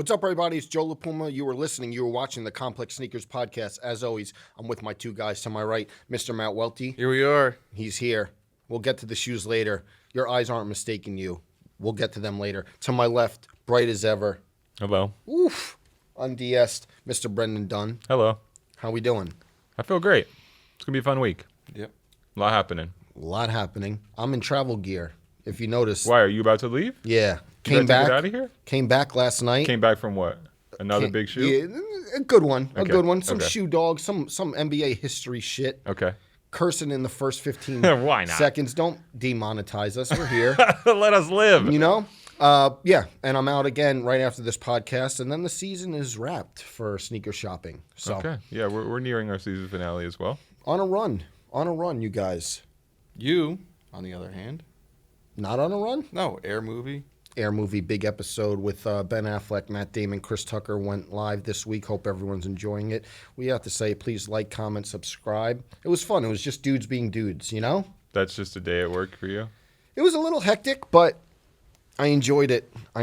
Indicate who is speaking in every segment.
Speaker 1: What's up, everybody? It's Joe La Puma. You were watching the Complex Sneakers podcast. As always, I'm with my two guys to my right, Mr. Matt Welty.
Speaker 2: Here we are.
Speaker 1: He's here. We'll get to the shoes later. Your eyes aren't mistaking you. We'll get to them later. To my left, bright as ever.
Speaker 3: Hello.
Speaker 1: Oof. Unde-essed, Mr. Brendan Dunne.
Speaker 3: Hello.
Speaker 1: How we doing?
Speaker 3: I feel great. It's going to be a fun week.
Speaker 2: Yep.
Speaker 3: A lot happening.
Speaker 1: A lot happening. I'm in travel gear, if you notice.
Speaker 3: Why, are you about to leave?
Speaker 1: Yeah.
Speaker 3: You about to get out of here?
Speaker 1: Came back last night.
Speaker 3: Came back from what? Another big shoe?
Speaker 1: Yeah, a good one.
Speaker 3: Okay.
Speaker 1: A good one. Some
Speaker 3: Okay.
Speaker 1: shoe dog, some NBA history shit.
Speaker 3: Okay.
Speaker 1: Cursing in the first 15
Speaker 3: Why not?
Speaker 1: seconds. Don't demonetize us. We're here.
Speaker 3: Let us live.
Speaker 1: You know? Yeah, and I'm out again right after this podcast, and then the season is wrapped for sneaker shopping. So
Speaker 3: Okay. Yeah, we're nearing our season finale as well.
Speaker 1: on a run, you guys.
Speaker 2: You, on the other hand,
Speaker 1: Not on a run?
Speaker 2: no, Air movie.
Speaker 1: Air movie, big episode with Ben Affleck, Matt Damon, Chris Tucker went live this week. Hope everyone's enjoying it. We have to say, please like, comment, subscribe. It was fun. It was just dudes being dudes, you know?
Speaker 3: That's just a day at work for you?
Speaker 1: It was a little hectic, but I enjoyed it.
Speaker 3: A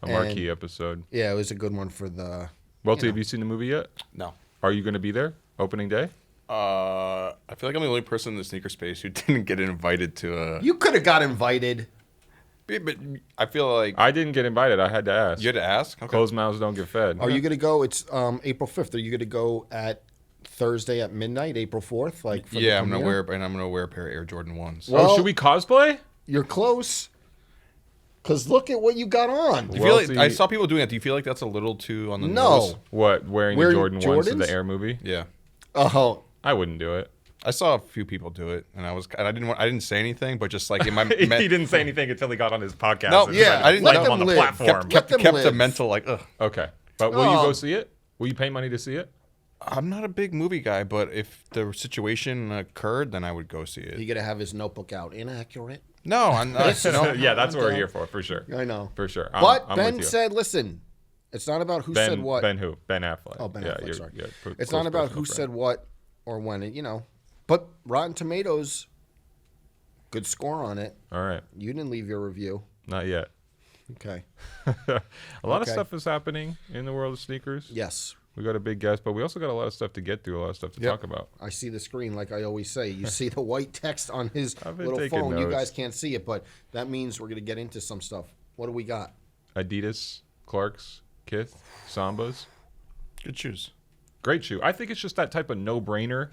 Speaker 3: marquee episode.
Speaker 1: Yeah, it was a good one for the...
Speaker 3: Welty, have you seen the movie yet?
Speaker 2: No.
Speaker 3: Are you going to be there? Opening day?
Speaker 2: I feel like I'm the only person in the sneaker space who didn't get invited to a...
Speaker 1: You could have got invited.
Speaker 2: But I feel like...
Speaker 3: I didn't get invited. I had to ask.
Speaker 2: You had to ask? Okay.
Speaker 3: Closed mouths don't get fed.
Speaker 1: Are you going to go? It's April 5th. Are you going to go at Thursday at midnight, April 4th? Like for
Speaker 2: Yeah,
Speaker 1: the
Speaker 2: I'm
Speaker 1: premiere?
Speaker 2: going to wear a pair of Air Jordan 1s.
Speaker 1: Well-
Speaker 3: should we cosplay?
Speaker 1: You're close. Because look at what you got on.
Speaker 2: Do you feel like,
Speaker 3: Welty-
Speaker 2: I saw people doing that. Do you feel like that's a little too on the
Speaker 1: No.
Speaker 2: nose?
Speaker 3: What, wearing
Speaker 1: Wearing
Speaker 3: the Jordan 1s to
Speaker 1: Jordans?
Speaker 3: the Air movie?
Speaker 2: Yeah.
Speaker 1: Oh,
Speaker 3: I wouldn't do it.
Speaker 2: I saw a few people do it, and I didn't say anything, but just like in my
Speaker 3: He didn't say anything until he got on his podcast.
Speaker 2: No,
Speaker 3: and
Speaker 2: yeah,
Speaker 3: tried to
Speaker 2: I didn't
Speaker 3: fight
Speaker 2: know.
Speaker 3: him on the
Speaker 1: Let them live.
Speaker 3: platform.
Speaker 1: Let them
Speaker 2: kept a
Speaker 1: live.
Speaker 2: mental like, ugh.
Speaker 3: Okay. But will you
Speaker 1: Oh.
Speaker 3: go see it? Will you pay money to see it?
Speaker 2: I'm not a big movie guy, but if the situation occurred, then I would go see
Speaker 1: he's
Speaker 2: it.
Speaker 1: going to have his notebook out. Inaccurate.
Speaker 2: No, I'm not. No.
Speaker 3: Yeah, that's what we're here for sure.
Speaker 1: I know.
Speaker 3: For sure.
Speaker 1: But
Speaker 3: I'm
Speaker 1: Ben
Speaker 3: with you.
Speaker 1: said, listen, it's not about who said what.
Speaker 3: Ben who? Ben Affleck.
Speaker 1: Oh, Ben
Speaker 3: yeah,
Speaker 1: Affleck,
Speaker 3: you're-
Speaker 1: sorry.
Speaker 3: yeah,
Speaker 1: It's
Speaker 3: close
Speaker 1: not about
Speaker 3: personal
Speaker 1: who
Speaker 3: friend.
Speaker 1: said what or when, you know. But Rotten Tomatoes, good score on it.
Speaker 3: All right.
Speaker 1: You didn't leave your review.
Speaker 3: Not yet.
Speaker 1: Okay.
Speaker 3: A lot of
Speaker 1: Okay.
Speaker 3: stuff is happening in the world of sneakers.
Speaker 1: Yes.
Speaker 3: We got a big guest, but we also got a lot of stuff to get through, a lot of stuff to
Speaker 2: Yep.
Speaker 3: talk about.
Speaker 1: I see the screen like I always say. You see the white text on his
Speaker 3: I've been
Speaker 1: little
Speaker 3: taking
Speaker 1: phone. You
Speaker 3: notes.
Speaker 1: guys can't see it, but that means we're going to get into some stuff. What do we got?
Speaker 3: Adidas, Clarks, Kith, Sambas.
Speaker 2: Good shoes.
Speaker 3: Great shoe. I think it's just that type of no-brainer.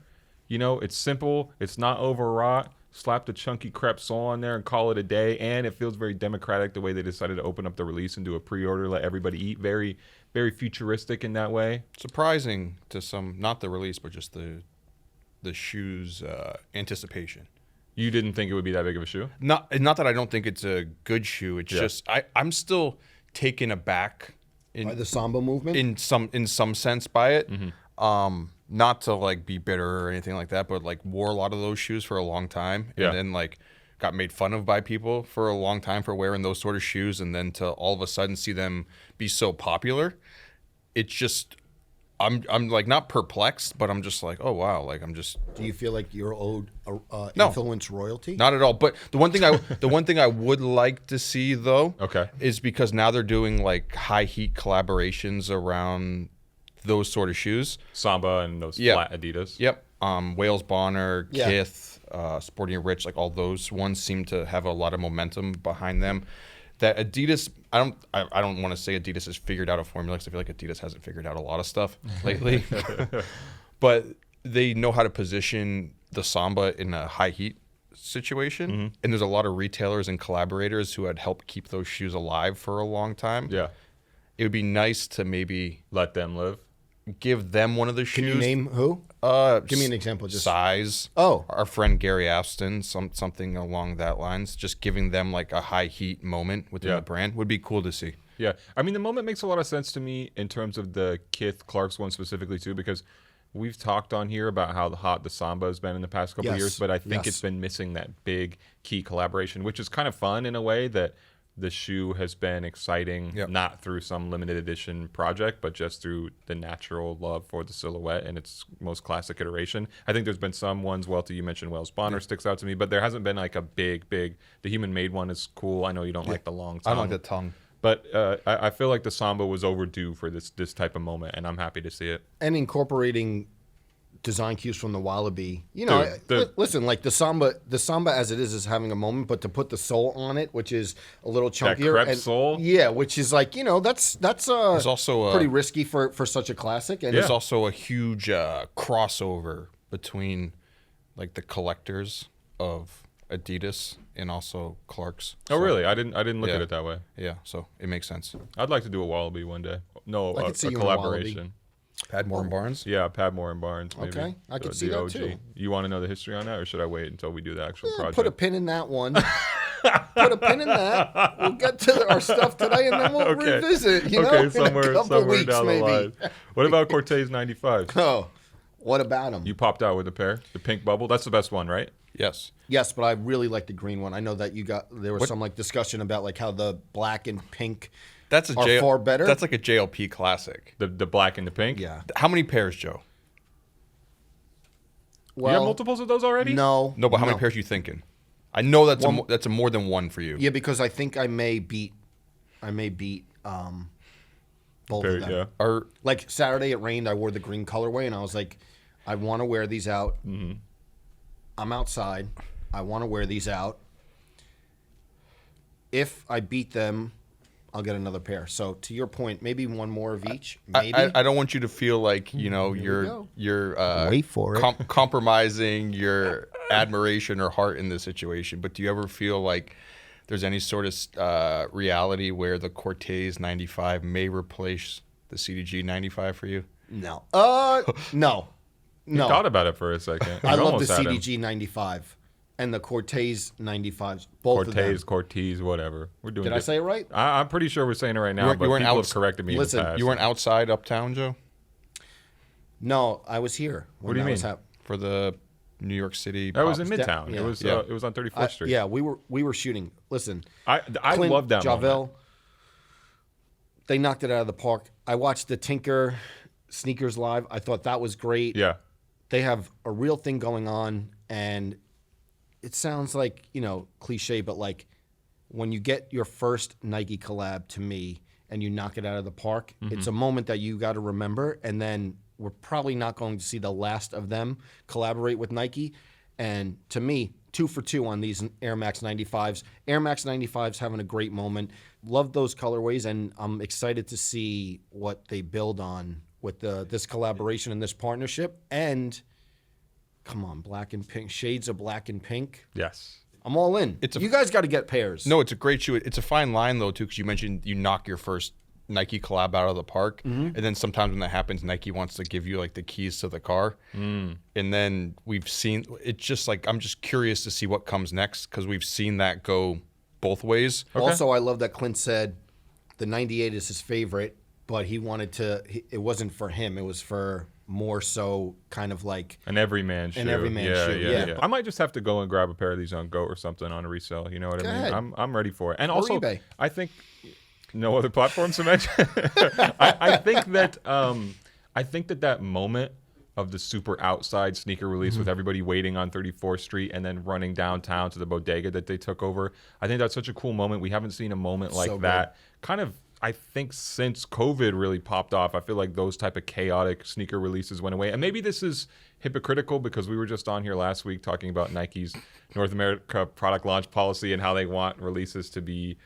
Speaker 3: You know, it's simple. It's not overwrought. Slap the chunky crepe sole on there and call it a day. And it feels very democratic the way they decided to open up the release and do a pre-order, let everybody eat. Very, very futuristic in that way.
Speaker 2: Surprising to some, not the release, but just the shoes anticipation.
Speaker 3: You didn't think it would be that big of a shoe?
Speaker 2: Not that I don't think it's a good shoe. It's
Speaker 3: Yeah.
Speaker 2: just I'm still taken aback
Speaker 1: By the Samba movement?
Speaker 2: in some sense by it.
Speaker 3: Mm-hmm.
Speaker 2: Not to like be bitter or anything like that, but like wore a lot of those shoes for a long time,
Speaker 3: Yeah.
Speaker 2: and then like got made fun of by people for a long time for wearing those sort of shoes, and then to all of a sudden see them be so popular, it's just I'm like not perplexed, but I'm just like, oh wow, like I'm just
Speaker 1: Do you feel like you're owed
Speaker 2: No.
Speaker 1: influence royalty?
Speaker 2: not at all. But the one thing I would like to see though,
Speaker 3: Okay.
Speaker 2: is because now they're doing like high heat collaborations around those sort of shoes.
Speaker 3: Samba and those
Speaker 2: Yeah.
Speaker 3: flat Adidas.
Speaker 2: Yep. Wales Bonner,
Speaker 1: Yeah.
Speaker 2: Kith, Sporting Rich, like all those ones seem to have a lot of momentum behind them. That Adidas, I don't want to say Adidas has figured out a formula because I feel like Adidas hasn't figured out a lot of stuff lately. But they know how to position the Samba in a high heat situation.
Speaker 3: Mm-hmm.
Speaker 2: And there's a lot of retailers and collaborators who had helped keep those shoes alive for a long time.
Speaker 3: Yeah.
Speaker 2: It would be nice to maybe
Speaker 3: Let them live.
Speaker 2: give them one of the shoes.
Speaker 1: Can you name who? Give me an example. Just
Speaker 2: Size.
Speaker 1: Oh.
Speaker 2: Our friend Gary Aston, something along that lines. Just giving them like a high heat moment within
Speaker 3: Yeah.
Speaker 2: the brand would be cool to see.
Speaker 3: Yeah. I mean, the moment makes a lot of sense to me in terms of the Kith Clarks one specifically, too, because we've talked on here about how hot the Samba has been in the past couple
Speaker 1: Yes.
Speaker 3: years, but I think
Speaker 1: Yes.
Speaker 3: it's been missing that big key collaboration, which is kind of fun in a way that the shoe has been exciting,
Speaker 2: Yep.
Speaker 3: not through some limited edition project, but just through the natural love for the silhouette and its most classic iteration. I think there's been some ones, Welty, you mentioned Wales Bonner sticks out to me, but there hasn't been like a big, the human made one is cool. I know you don't like the long tongue.
Speaker 2: I don't like the tongue.
Speaker 3: But I feel like the Samba was overdue for this type of moment, and I'm happy to see it.
Speaker 1: And incorporating design cues from the Wallaby. You know, listen, like the Samba as it is having a moment, but to put the sole on it, which is a little chunkier.
Speaker 3: That crepe sole?
Speaker 1: Yeah, which is like, you know, that's
Speaker 2: There's also
Speaker 1: pretty risky for such a classic. And
Speaker 2: there's also a huge crossover between like the collectors of Adidas and also Clark's.
Speaker 3: Oh, really? I didn't look at it that way.
Speaker 2: Yeah, so it makes sense.
Speaker 3: I'd like to do a Wallaby one day. No,
Speaker 1: I
Speaker 3: a
Speaker 1: could see you in a Wallaby.
Speaker 3: collaboration.
Speaker 2: Padmore and Barnes?
Speaker 3: Yeah, Padmore and Barnes. Maybe.
Speaker 1: Okay, I could see
Speaker 3: the
Speaker 1: that
Speaker 3: OG.
Speaker 1: too.
Speaker 3: You want to know the history on that, or should I wait until we do the actual project?
Speaker 1: Put a pin in that one. Put a pin in that. We'll get to our stuff today, and then we'll revisit. You know, in
Speaker 3: somewhere
Speaker 1: a couple weeks,
Speaker 3: down
Speaker 1: maybe.
Speaker 3: the line. What about Cortez 95s?
Speaker 1: Oh, what about them?
Speaker 3: You popped out with a pair. The pink bubble. That's the best one, right?
Speaker 2: Yes.
Speaker 1: Yes, but I really like the green one. I know that there was some like discussion about like how the black and pink
Speaker 2: That's
Speaker 1: are far better.
Speaker 2: That's like a JLP classic.
Speaker 3: The black and the pink.
Speaker 1: Yeah.
Speaker 2: How many pairs, Joe?
Speaker 1: Well,
Speaker 3: You have multiples of those already?
Speaker 1: No.
Speaker 2: No, but how many pairs are you thinking? I know that's a more than one for you.
Speaker 1: Yeah, because I think I may beat both of them.
Speaker 3: Yeah.
Speaker 2: Are
Speaker 1: Like Saturday it rained, I wore the green colorway and I was like, I want to wear these out. Mm-hmm. I'm outside. I want to wear these out. If I beat them, I'll get another pair. So to your point, maybe one more of each. Maybe.
Speaker 2: I don't want you to feel like, you know,
Speaker 1: go.
Speaker 2: you're
Speaker 1: Wait for it.
Speaker 2: Compromising your admiration or heart in this situation. But do you ever feel like there's any sort of reality where the Cortez 95 may replace the CDG 95 for you?
Speaker 1: No. No.
Speaker 3: You thought about it for a second.
Speaker 1: I
Speaker 3: You
Speaker 1: love the
Speaker 3: almost had him.
Speaker 1: CDG 95 and the Cortez 95s. Both of them.
Speaker 3: Cortez, whatever. We're doing.
Speaker 1: Did I say it right?
Speaker 3: I'm pretty sure we're saying it right now,
Speaker 2: You
Speaker 3: but
Speaker 2: weren't
Speaker 3: people have
Speaker 2: outs-
Speaker 3: corrected me
Speaker 1: Listen,
Speaker 3: in the past.
Speaker 2: You weren't outside uptown, Joe,
Speaker 1: No, I was here. When
Speaker 3: What do you
Speaker 1: that was
Speaker 3: mean?
Speaker 2: for the New York City.
Speaker 3: That was
Speaker 2: Pop-
Speaker 3: in Midtown.
Speaker 1: Yeah.
Speaker 3: It was on 34th Street.
Speaker 1: Yeah, we were shooting. Listen,
Speaker 3: I
Speaker 1: Clint,
Speaker 3: love that
Speaker 1: Javel,
Speaker 3: moment.
Speaker 1: they knocked it out of the park. I watched the Tinker sneakers live. I thought that was great.
Speaker 3: Yeah.
Speaker 1: They have a real thing going on, and it sounds like, you know, cliche, but like when you get your first Nike collab to me and you knock it out of the park, it's a moment that you got to remember, and then we're probably not going to see the last of them collaborate with Nike. And to me, 2 for 2 on these Air Max 95s. Air Max 95s having a great moment. Love those colorways, and I'm excited to see what they build on with this collaboration and this partnership. And come on, black and pink, shades of black and pink.
Speaker 3: Yes.
Speaker 1: I'm all in. You guys got to get pairs.
Speaker 2: No, it's a great shoe. It's a fine line though too, because you mentioned you knock your first Nike collab out of the park, and then sometimes when that happens, Nike wants to give you like the keys to the car, and then we've seen it's just like I'm just curious to see what comes next because we've seen that go both ways.
Speaker 1: Also, I love that Clint said the 98 is his favorite, but he wanted to. It wasn't for him. It was for more so kind of like
Speaker 3: An everyman shoe.
Speaker 1: shoe, yeah.
Speaker 3: I might just have to go and grab a pair of these on GOAT or something on a resale. You know what I mean?
Speaker 1: ahead.
Speaker 3: I'm ready for it. And
Speaker 1: Or
Speaker 3: also,
Speaker 1: eBay.
Speaker 3: I think no other platforms to mention. I think that moment of the super outside sneaker release with everybody waiting on 34th Street and then running downtown to the bodega that they took over. I think that's such a cool moment. We haven't seen a moment like
Speaker 1: So
Speaker 3: that. Kind of, I think since COVID really popped off, I feel like those type of chaotic sneaker releases went away. And maybe this is hypocritical because we were just on here last week talking about Nike's North America product launch policy and how they want releases to be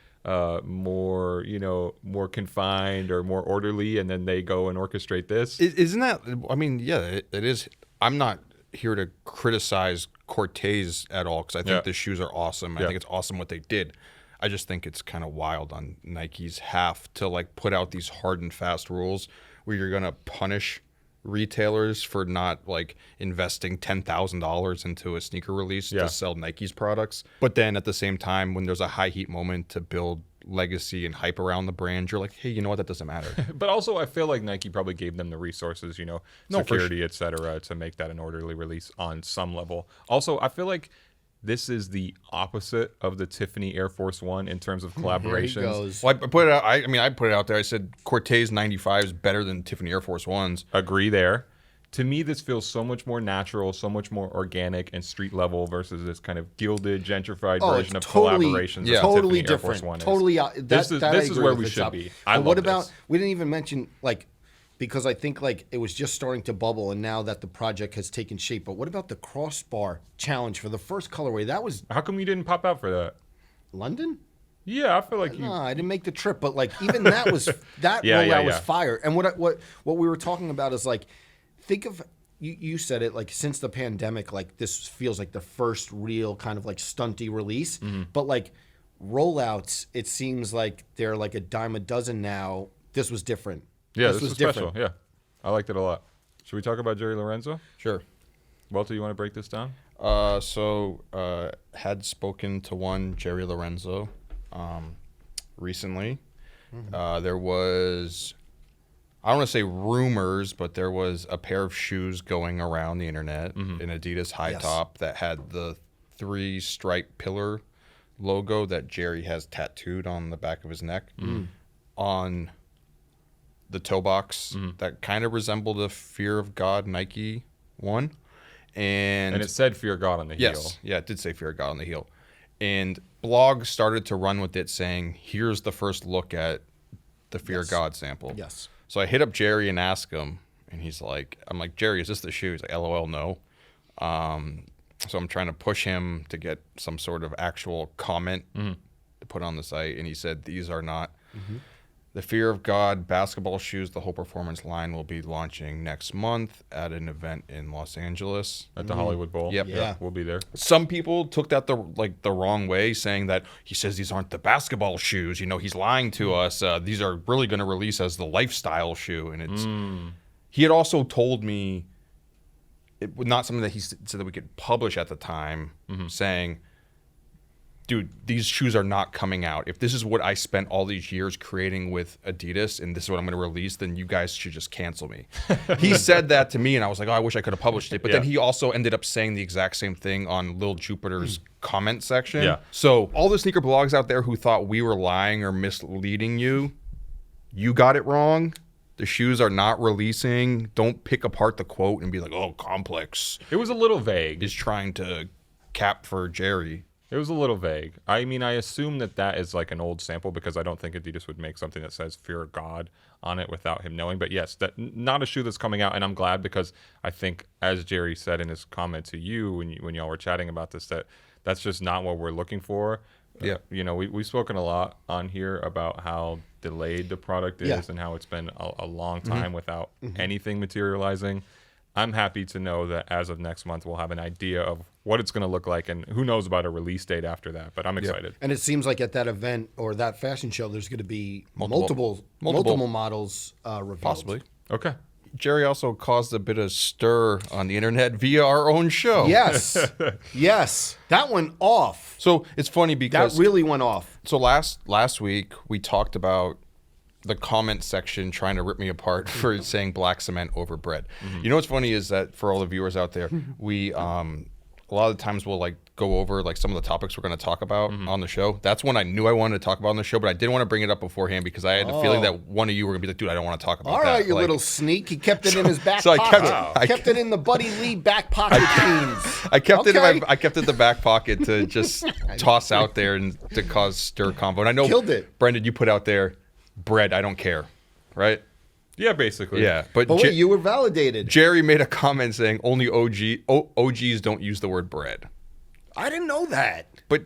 Speaker 3: more confined or more orderly, and then they go and orchestrate this.
Speaker 2: Isn't that? I mean, yeah, it is. I'm not here to criticize Cortez at all because I think the shoes are awesome. I think it's awesome what they did. I just think it's kind of wild on Nike's half to like put out these hard and fast rules where you're gonna punish retailers for not like investing $10,000 into a sneaker release to sell Nike's products. But then at the same time, when there's a high heat moment to build legacy and hype around the brand, you're like, hey, you know what? That doesn't matter.
Speaker 3: But also, I feel like Nike probably gave them the resources, security, et cetera, to make that an orderly release on some level. Also, I feel like this is the opposite of the Tiffany Air Force One in terms of collaborations.
Speaker 1: There he goes.
Speaker 2: Well, I put it out. I put it out there. I said Cortez 95 is better than Tiffany Air Force Ones.
Speaker 3: Agree there. to me, this feels so much more natural, so much more organic and street level versus this kind of gilded, gentrified version of collaborations.
Speaker 2: Yeah.
Speaker 1: Totally
Speaker 3: Tiffany Air Force
Speaker 1: different.
Speaker 3: One is.
Speaker 1: Totally.
Speaker 3: This is where we should be.
Speaker 1: But what about? We didn't even mention because I think it was just starting to bubble, and now that the project has taken shape. But what about the crossbar challenge for the first colorway? That was
Speaker 3: How come you didn't pop out for that?
Speaker 1: London.
Speaker 3: Yeah, I feel like you.
Speaker 1: No, I didn't make the trip, but even that was rollout was fire. And what we were talking about is think of you said it since the pandemic, this feels like the first real kind of stunty release.
Speaker 3: Mm-hmm.
Speaker 1: But rollouts, it seems like they're a dime a dozen now. This was different.
Speaker 3: Yeah, this was special. Yeah, I liked it a lot. Should we talk about Jerry Lorenzo?
Speaker 2: Sure.
Speaker 3: Welty, you want to break this down?
Speaker 2: Had spoken to one Jerry Lorenzo recently. There was, I don't want to say rumors, but there was a pair of shoes going around the internet, an Adidas high top that had the 3-stripe pillar logo that Jerry has tattooed on the back of his neck on the toe box that kind of resembled a Fear of God Nike one. And
Speaker 3: it said Fear God on the heel.
Speaker 2: Yes. Yeah, it did say Fear of God on the heel. And blogs started to run with it saying, here's the first look at the Fear of God sample.
Speaker 1: Yes.
Speaker 2: So I hit up Jerry and asked him, and he's like, I'm like, Jerry, is this the shoe? He's like, LOL, no. So I'm trying to push him to get some sort of actual comment to put on the site. And he said, these are not the Fear of God basketball shoes. The whole performance line will be launching next month at an event in Los Angeles.
Speaker 3: At the Hollywood Bowl.
Speaker 2: Yep.
Speaker 1: Yeah.
Speaker 3: We'll be there.
Speaker 2: Some people took that the wrong way, saying that he says these aren't the basketball shoes. He's lying to us. These are really going to release as the lifestyle shoe. And it's he had also told me it was not something that he said that we could publish at the time, saying, dude, these shoes are not coming out. If this is what I spent all these years creating with Adidas and this is what I'm going to release, then you guys should just cancel me. He said that to me, and I was like, oh, I wish I could have published it. But then he also ended up saying the exact same thing on Lil Jupiter's comment section.
Speaker 3: Yeah.
Speaker 2: So all the sneaker blogs out there who thought we were lying or misleading you, you got it wrong. The shoes are not releasing. Don't pick apart the quote and be like, oh, Complex
Speaker 3: It was a little vague.
Speaker 2: is trying to cap for Jerry.
Speaker 3: It was a little vague. I mean, I assume that is an old sample because I don't think Adidas would make something that says Fear of God on it without him knowing. But yes, that not a shoe that's coming out, and I'm glad because I think, as Jerry said in his comment to you when y'all were chatting about this, that's just not what we're looking for.
Speaker 2: Yeah.
Speaker 3: We've spoken a lot on here about how delayed the product is and how it's been a long time without anything materializing. I'm happy to know that as of next month, we'll have an idea of what it's going to look like, and who knows about a release date after that. But I'm excited.
Speaker 1: And it seems like at that event or that fashion show, there's going to be multiple models revealed.
Speaker 2: Possibly.
Speaker 3: Okay.
Speaker 2: Jerry also caused a bit of stir on the internet via our own show.
Speaker 1: Yes. Yes. That went off.
Speaker 2: So it's funny because
Speaker 1: That really went off.
Speaker 2: so last week we talked about the comment section trying to rip me apart for saying black cement over bread. You know what's funny is that for all the viewers out there, we a lot of the times we'll go over some of the topics we're going to talk about on the show. That's one I knew I wanted to talk about on the show, but I didn't want to bring it up beforehand because I had the feeling that one of you were going to be like, dude, I don't want to talk about that.
Speaker 1: All right, you little sneak. He kept it in his back
Speaker 2: so I
Speaker 1: pocket.
Speaker 2: kept
Speaker 1: Kept it in the Buddy Lee back pocket jeans.
Speaker 2: I kept it
Speaker 1: Okay.
Speaker 2: I kept it in the back pocket to just toss out there and to cause stir combo. And I know,
Speaker 1: Killed it.
Speaker 2: Brendan, you put out there, bread, I don't care, right?
Speaker 3: Yeah, basically.
Speaker 2: Yeah, but
Speaker 1: But wait, you were validated.
Speaker 2: Jerry made a comment saying only OGs don't use the word bread.
Speaker 1: I didn't know that.
Speaker 2: But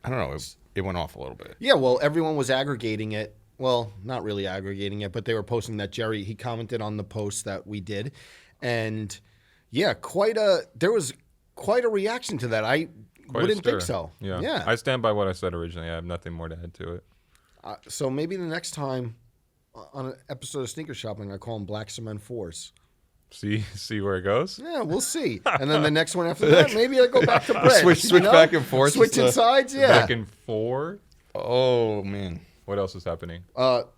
Speaker 2: I don't know, it went off a little bit.
Speaker 1: Yeah, well, everyone was aggregating it. Well, not really aggregating it, but they were posting that he commented on the post that we did. And yeah, there was quite a reaction to that. I
Speaker 3: Quite a
Speaker 1: wouldn't think
Speaker 3: stir.
Speaker 1: so.
Speaker 3: Yeah. I stand by what I said originally. I have nothing more to add to it.
Speaker 1: So maybe the next time on an episode of Sneaker Shopping, I call them Black Cement Force.
Speaker 3: See where it goes?
Speaker 1: Yeah, we'll see. And then the next one after that, maybe I go back to bread.
Speaker 2: Switch back and forth.
Speaker 1: Switching sides, yeah.
Speaker 3: Back and forth.
Speaker 2: Oh man.
Speaker 3: What else is happening?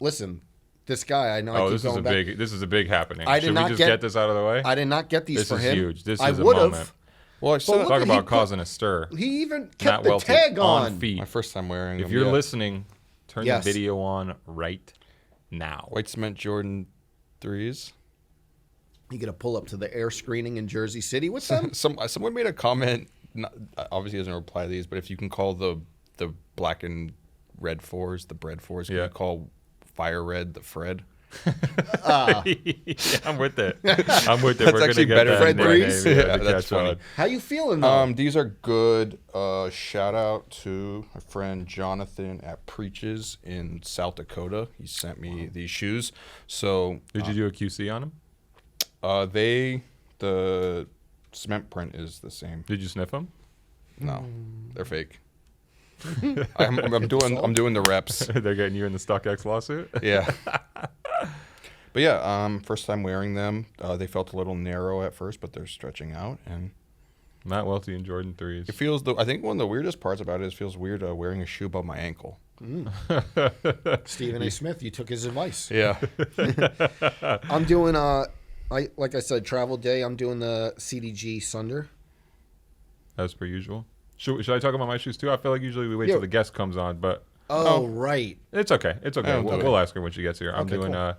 Speaker 1: Listen, this guy, I know. I keep
Speaker 3: this is
Speaker 1: going back.
Speaker 3: this is a big happening.
Speaker 1: I did
Speaker 3: Should
Speaker 1: not
Speaker 3: we just
Speaker 1: get-
Speaker 3: get this out of the way?
Speaker 1: I did not get these
Speaker 3: This
Speaker 1: for
Speaker 3: is
Speaker 1: him.
Speaker 3: huge. This
Speaker 1: I
Speaker 3: is a
Speaker 1: would
Speaker 3: moment.
Speaker 1: have.
Speaker 2: Well, I said
Speaker 1: look
Speaker 3: Talk
Speaker 1: at-
Speaker 3: about
Speaker 1: he
Speaker 3: causing a stir.
Speaker 1: He even
Speaker 3: Matt
Speaker 1: kept the
Speaker 3: Welty
Speaker 1: tag on.
Speaker 3: feet.
Speaker 2: my first time wearing
Speaker 3: If
Speaker 2: them.
Speaker 3: you're
Speaker 2: yeah.
Speaker 3: listening, turn
Speaker 1: Yes.
Speaker 3: the video on right now.
Speaker 2: White cement Jordan 3s.
Speaker 1: You get to pull up to the air screening in Jersey City with them.
Speaker 2: Someone made a comment. Obviously, doesn't reply to these, but if you can call the black and red fours the bread fours, can you call fire red the Fred?
Speaker 3: Yeah, I'm with it. I'm with it.
Speaker 2: That's
Speaker 3: We're
Speaker 2: actually
Speaker 3: gonna get
Speaker 2: better
Speaker 3: that
Speaker 2: than
Speaker 3: name,
Speaker 1: Breeze.
Speaker 2: Yeah,
Speaker 3: to
Speaker 2: that's
Speaker 3: catch on.
Speaker 2: funny.
Speaker 1: How you feeling though?
Speaker 2: These are good. Shout out to my friend Jonathan at Preaches in South Dakota. He sent me these shoes. So
Speaker 3: Did you do a QC on them?
Speaker 2: The cement print is the same.
Speaker 3: Did you sniff them?
Speaker 2: No, they're fake. I'm doing the reps.
Speaker 3: They're getting you in the StockX lawsuit.
Speaker 2: Yeah. But yeah, first time wearing them. They felt a little narrow at first, but they're stretching out, and
Speaker 3: Matt Welty and Jordan 3s.
Speaker 2: it feels. I think one of the weirdest parts about it is it feels weird wearing a shoe above my ankle.
Speaker 1: Stephen A. Smith, you took his advice.
Speaker 2: Yeah.
Speaker 1: I'm doing like I said, travel day. I'm doing the CDG Sunder.
Speaker 3: As per usual. Should I talk about my shoes too? I feel like usually we wait till the guest comes on, but
Speaker 1: Oh, right.
Speaker 3: it's okay. It's okay.
Speaker 2: Yeah,
Speaker 3: We'll ask her when she gets here. I'm
Speaker 1: Okay,
Speaker 3: doing
Speaker 1: cool.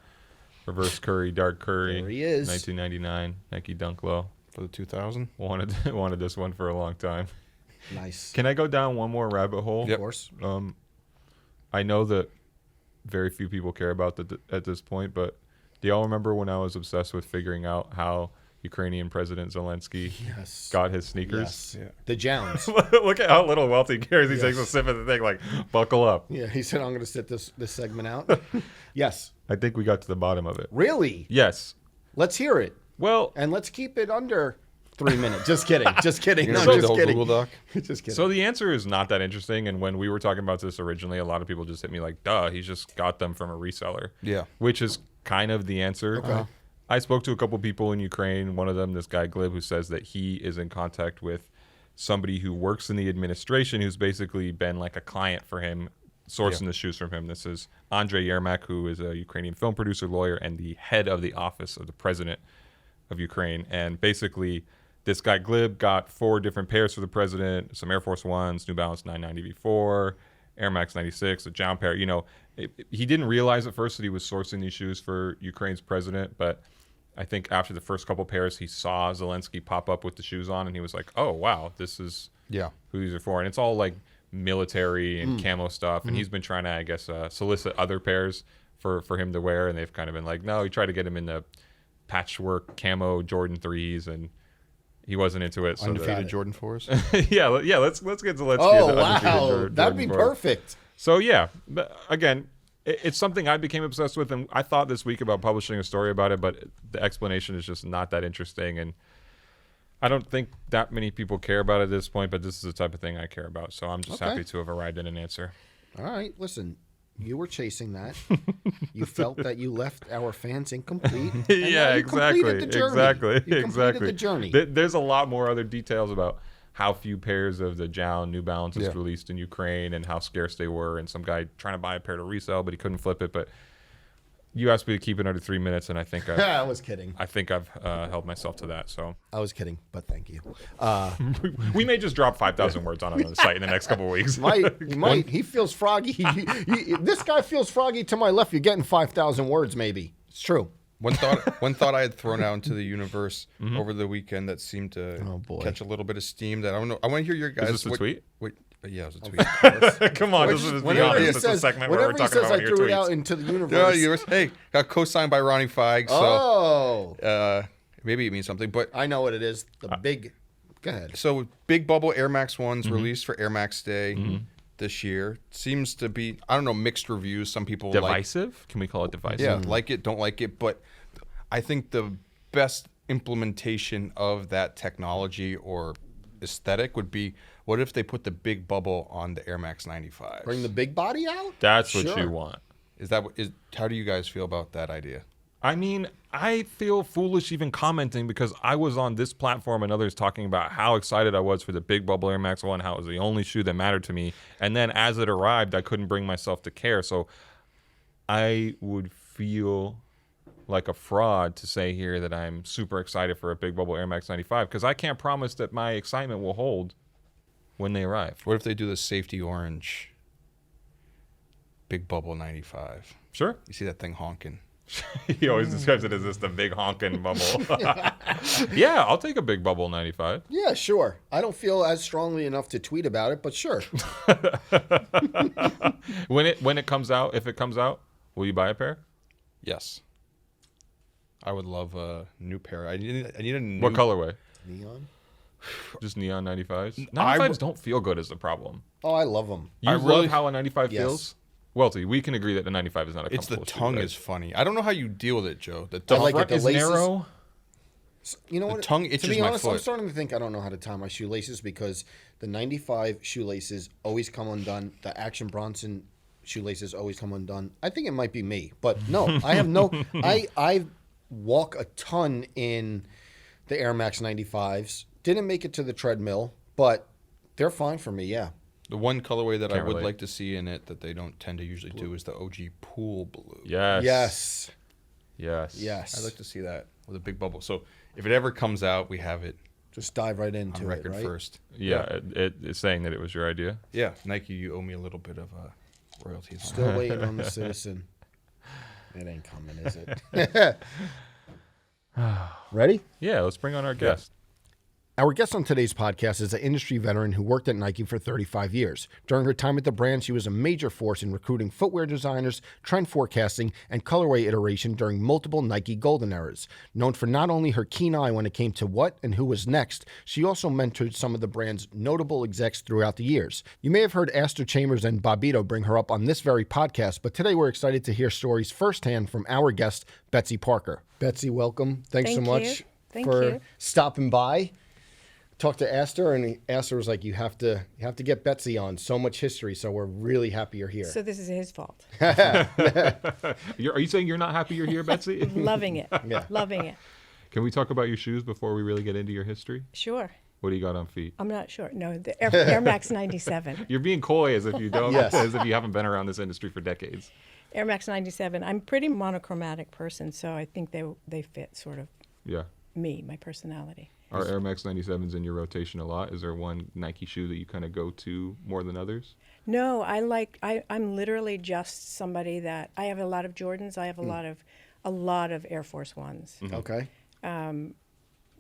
Speaker 3: reverse Curry, dark Curry.
Speaker 1: There he is.
Speaker 3: 1999 Nike Dunk Low.
Speaker 2: For the 2000.
Speaker 3: Wanted this one for a long time.
Speaker 1: Nice.
Speaker 3: Can I go down one more rabbit hole?
Speaker 1: Of course.
Speaker 3: I know that very few people care about that at this point, but do y'all remember when I was obsessed with figuring out how Ukrainian President Zelensky
Speaker 1: Yes.
Speaker 3: got his sneakers?
Speaker 1: Yes.
Speaker 2: Yeah.
Speaker 1: The Jowns.
Speaker 3: Look at how little Welty cares. He takes a sip of the thing like, buckle up.
Speaker 1: Yeah, he said, I'm going to sit this segment out. Yes.
Speaker 3: I think we got to the bottom of it.
Speaker 1: Really?
Speaker 3: Yes.
Speaker 1: Let's hear it.
Speaker 3: Well,
Speaker 1: And let's keep it under 3 minutes. Just kidding. Just kidding.
Speaker 2: You
Speaker 1: No,
Speaker 2: gonna read the
Speaker 1: just
Speaker 2: whole
Speaker 1: kidding.
Speaker 2: Google Doc?
Speaker 1: Just kidding.
Speaker 3: so the answer is not that interesting. And when we were talking about this originally, a lot of people just hit me like, duh, he's just got them from a reseller.
Speaker 2: Yeah.
Speaker 3: Which is kind of the answer.
Speaker 1: Okay.
Speaker 3: I spoke to a couple people in Ukraine. One of them, this guy Glib, who says that he is in contact with somebody who works in the administration who's basically been like a client for him, sourcing the shoes from him. This is Andrei Yermak, who is a Ukrainian film producer, lawyer, and the head of the office of the president of Ukraine. And basically, this guy Glib got 4 different pairs for the president, some Air Force Ones, New Balance 990 V4, Air Max 96, a Jown pair. You know, he didn't realize at first that he was sourcing these shoes for Ukraine's president, but I think after the first couple pairs, he saw Zelensky pop up with the shoes on, and he was like, oh, wow, this is who these are for. And it's all like military and camo stuff, and he's been trying to, I guess, solicit other pairs for him to wear, and they've kind of been like, no, he tried to get him in the patchwork camo Jordan 3s, and he wasn't into it. So
Speaker 2: Undefeated Jordan 4s.
Speaker 3: yeah, let's get Zelensky.
Speaker 1: Oh,
Speaker 3: as an undefeated
Speaker 1: wow.
Speaker 3: Jordan
Speaker 1: That'd be
Speaker 3: 4.
Speaker 1: perfect.
Speaker 3: So yeah, but again, it's something I became obsessed with, and I thought this week about publishing a story about it, but the explanation is just not that interesting, and I don't think that many people care about it at this point, but this is the type of thing I care about, so I'm just happy to have arrived at an answer.
Speaker 1: All right. Listen, you were chasing that. You felt that you left our fans incomplete. and now
Speaker 3: Yeah,
Speaker 1: you
Speaker 3: exactly.
Speaker 1: completed the journey. You completed the journey.
Speaker 3: There's a lot more other details about how few pairs of the Jown New Balances released in Ukraine and how scarce they were, and some guy trying to buy a pair to resell, but he couldn't flip it. But you asked me to keep it under 3 minutes, and I think
Speaker 1: I was kidding.
Speaker 3: I've held myself to that. So
Speaker 1: I was kidding, but thank you.
Speaker 3: we may just drop 5,000 words on the site in the next couple of weeks.
Speaker 1: He might. He feels froggy. This guy feels froggy to my left. You're getting 5,000 words, maybe. It's true.
Speaker 2: One thought I had thrown out into the universe over the weekend that seemed to catch a little bit of steam. That I don't know. I want to hear your guys.
Speaker 3: Is this a tweet?
Speaker 2: Wait, yeah, it was a tweet.
Speaker 3: Come on, this is
Speaker 1: Whenever he
Speaker 3: This is a
Speaker 1: says,
Speaker 3: segment where we're
Speaker 1: whenever he
Speaker 3: talking
Speaker 1: says
Speaker 3: about
Speaker 1: I
Speaker 3: your
Speaker 1: threw it
Speaker 3: tweets.
Speaker 1: out into the
Speaker 2: Yeah,
Speaker 1: universe.
Speaker 2: hey, got co-signed by Ronnie Feig, so maybe it means something. But
Speaker 1: I know what it is. The big. Go ahead.
Speaker 2: so Big Bubble Air Max ones released for Air Max Day this year seems to be, I don't know, mixed reviews. Some people
Speaker 3: Divisive? Can we call it divisive?
Speaker 2: like it, don't like it, but I think the best implementation of that technology or aesthetic would be, what if they put the big bubble on the Air Max 95?
Speaker 1: Bring the big body out?
Speaker 3: That's what
Speaker 1: Sure.
Speaker 3: you want.
Speaker 2: How do you guys feel about that idea?
Speaker 3: I mean, I feel foolish even commenting because I was on this platform and others talking about how excited I was for the Big Bubble Air Max 1, how it was the only shoe that mattered to me. And then as it arrived, I couldn't bring myself to care. So I would feel like a fraud to say here that I'm super excited for a Big Bubble Air Max 95 because I can't promise that my excitement will hold when they arrive.
Speaker 2: What if they do the safety orange Big Bubble 95?
Speaker 3: Sure.
Speaker 2: You see that thing honking.
Speaker 3: He always describes it as just a big honking bubble. Yeah, I'll take a big bubble 95.
Speaker 1: Yeah, sure. I don't feel as strongly enough to tweet about it, but sure.
Speaker 3: When it comes out, if it comes out, will you buy a pair?
Speaker 2: Yes. I would love a new pair. I need a new.
Speaker 3: What colorway?
Speaker 1: Neon?
Speaker 3: Just neon 95s?
Speaker 2: I
Speaker 3: 95s don't feel good is the problem.
Speaker 1: Oh, I love them.
Speaker 3: You
Speaker 2: I
Speaker 3: love
Speaker 2: really-
Speaker 3: how a 95
Speaker 1: Yes.
Speaker 3: feels? Welty, we can agree that the 95 is not a
Speaker 2: It's the
Speaker 3: comfortable shoe,
Speaker 2: tongue
Speaker 3: right?
Speaker 2: is funny. I don't know how you deal with it, Joe. The
Speaker 3: The
Speaker 1: I like it.
Speaker 3: front
Speaker 1: The
Speaker 3: is
Speaker 1: laces-
Speaker 3: narrow.
Speaker 1: You know
Speaker 2: The
Speaker 1: what?
Speaker 2: tongue
Speaker 1: To
Speaker 2: itches
Speaker 1: be
Speaker 2: my
Speaker 1: honest, I'm
Speaker 2: foot.
Speaker 1: starting to think I don't know how to tie my shoelaces because the 95 shoelaces always come undone. The Action Bronson shoelaces always come undone. I think it might be me, but no, I have no. I walk a ton in the Air Max 95s. Didn't make it to the treadmill, but they're fine for me. Yeah.
Speaker 2: The one colorway that I
Speaker 3: Can't
Speaker 2: would
Speaker 3: relate.
Speaker 2: like to see in it that they don't tend to usually do is the OG pool blue.
Speaker 3: Yes.
Speaker 1: Yes.
Speaker 3: Yes.
Speaker 1: Yes.
Speaker 2: I'd like to see that with a big bubble. So if it ever comes out, we have it
Speaker 1: Just dive right into
Speaker 2: on record
Speaker 1: it, right?
Speaker 2: first.
Speaker 3: Yeah, it's saying that it was your idea.
Speaker 2: Yeah, Nike, you owe me a little bit of royalties. on
Speaker 1: Still waiting on the Citizen. It ain't coming, is it? Ready?
Speaker 3: Yeah, let's bring on our guest.
Speaker 1: Our guest on today's podcast is an industry veteran who worked at Nike for 35 years. During her time at the brand, she was a major force in recruiting footwear designers, trend forecasting, and colorway iteration during multiple Nike golden eras. Known for not only her keen eye when it came to what and who was next, she also mentored some of the brand's notable execs throughout the years. You may have heard Astor Chambers and Bobbito bring her up on this very podcast, but today we're excited to hear stories firsthand from our guest, Betsy Parker. Betsy, welcome. Thanks so
Speaker 4: Thank
Speaker 1: much
Speaker 4: you. Thank
Speaker 1: for
Speaker 4: you.
Speaker 1: stopping by. Talked to Astor, and Astor was like, "You have to get Betsy on. So much history, so we're really happy you're here."
Speaker 4: So this is his fault.
Speaker 3: Are you saying you're not happy you're here, Betsy?
Speaker 4: Loving it.
Speaker 1: Yeah.
Speaker 4: Loving it.
Speaker 3: Can we talk about your shoes before we really get into your history?
Speaker 4: Sure.
Speaker 3: What do you got on feet?
Speaker 4: I'm not sure. No, the Air Max 97.
Speaker 3: You're being coy as if you don't,
Speaker 1: Yes.
Speaker 3: as if you haven't been around this industry for decades.
Speaker 4: Air Max 97. I'm a pretty monochromatic person, so I think they fit sort of
Speaker 3: Yeah.
Speaker 4: me, my personality.
Speaker 3: Are Air Max 97s in your rotation a lot? Is there one Nike shoe that you kind of go to more than others?
Speaker 4: No, I'm literally just somebody that I have a lot of Jordans. I have a lot of Air Force Ones.
Speaker 1: Okay.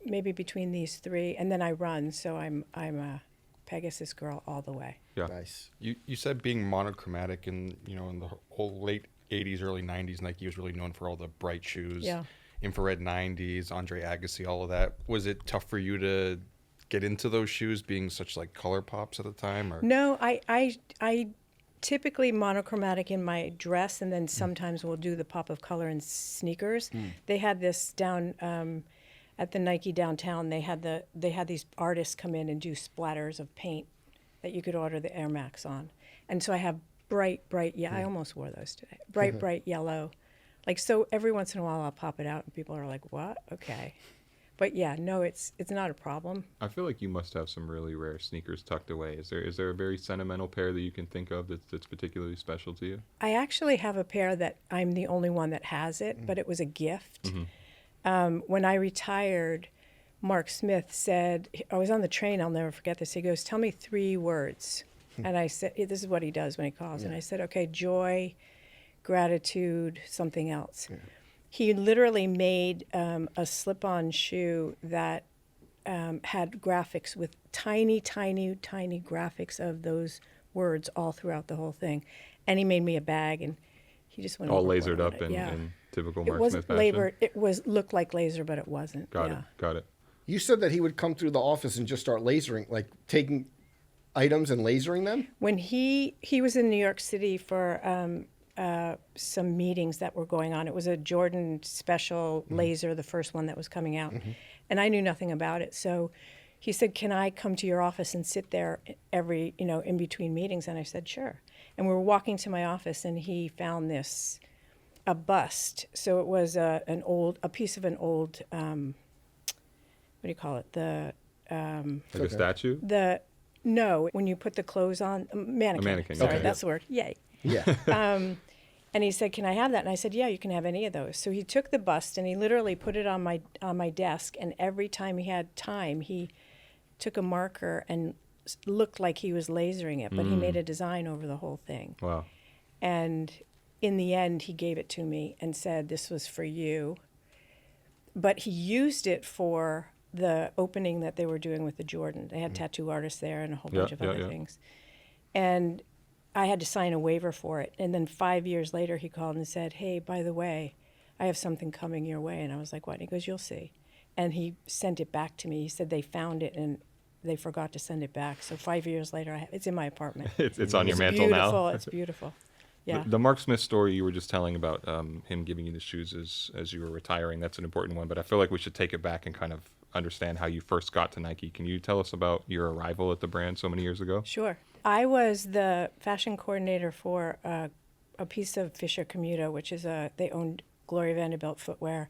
Speaker 4: Maybe between these three, and then I run, so I'm a Pegasus girl all the way.
Speaker 3: Yeah.
Speaker 1: Nice.
Speaker 2: You said being monochromatic, and in the whole late 80s, early 90s, Nike was really known for all the bright shoes.
Speaker 4: Yeah.
Speaker 2: Infrared 90s, Andre Agassi, all of that. Was it tough for you to get into those shoes, being such like color pops at the time? Or
Speaker 4: No, I typically monochromatic in my dress, and then sometimes we'll do the pop of color in sneakers. They had this down at the Nike downtown. They had these artists come in and do splatters of paint that you could order the Air Max on, and so I have bright. Yeah, I almost wore those today. Bright yellow. Like, so every once in a while I'll pop it out and people are like, what? Okay. But yeah, no, it's not a problem.
Speaker 3: I feel like you must have some really rare sneakers tucked away. Is there a very sentimental pair that you can think of that's particularly special to you?
Speaker 4: I actually have a pair that I'm the only one that has it, but it was a gift. When I retired, Mark Smith said, I was on the train, I'll never forget this. He goes, tell me 3 words. And I said, this is what he does when he calls. And I said, okay, joy, gratitude, something else. Yeah. He literally made a slip-on shoe that had graphics with tiny graphics of those words all throughout the whole thing. And he made me a bag, and he just went
Speaker 3: all
Speaker 4: overboard
Speaker 3: lasered
Speaker 4: on
Speaker 3: up
Speaker 4: it.
Speaker 3: in typical
Speaker 4: It
Speaker 3: Mark
Speaker 4: wasn't
Speaker 3: Smith fashion.
Speaker 4: labor. It looked like laser, but it wasn't.
Speaker 3: Got it.
Speaker 1: You said that he would come through the office and just start lasering, like taking items and lasering them?
Speaker 4: When he was in New York City for some meetings that were going on. It was a Jordan special laser, the first one that was coming out. And I knew nothing about it. So he said, can I come to your office and sit there every, in between meetings? And I said, sure. And we were walking to my office, and he found a bust. So it was a piece of an old, what do you call it?
Speaker 3: Like a statue?
Speaker 4: No, when you put the clothes on, mannequin.
Speaker 3: A mannequin.
Speaker 4: Sorry,
Speaker 3: Okay.
Speaker 4: that's the word. Yay.
Speaker 1: Yeah.
Speaker 4: And he said, can I have that? And I said, yeah, you can have any of those. So he took the bust and he literally put it on my desk. And every time he had time, he took a marker and looked like he was lasering it, but he made a design over the whole thing.
Speaker 3: Wow.
Speaker 4: And in the end, he gave it to me and said, this was for you. But he used it for the opening that they were doing with the Jordan. They had tattoo artists there and a whole bunch of other things. And I had to sign a waiver for it. And then 5 years later, he called and said, hey, by the way, I have something coming your way. And I was like, what? And he goes, you'll see. And he sent it back to me. He said they found it and they forgot to send it back. So 5 years later, it's in my apartment.
Speaker 3: It's on your mantle
Speaker 4: beautiful.
Speaker 3: now.
Speaker 4: It's beautiful. Yeah.
Speaker 3: The Mark Smith story you were just telling about him giving you the shoes as you were retiring, that's an important one. But I feel like we should take it back and kind of understand how you first got to Nike. Can you tell us about your arrival at the brand so many years ago?
Speaker 4: Sure. I was the fashion coordinator for a piece of Fisher Commuto, which is they owned Gloria Vanderbilt Footwear,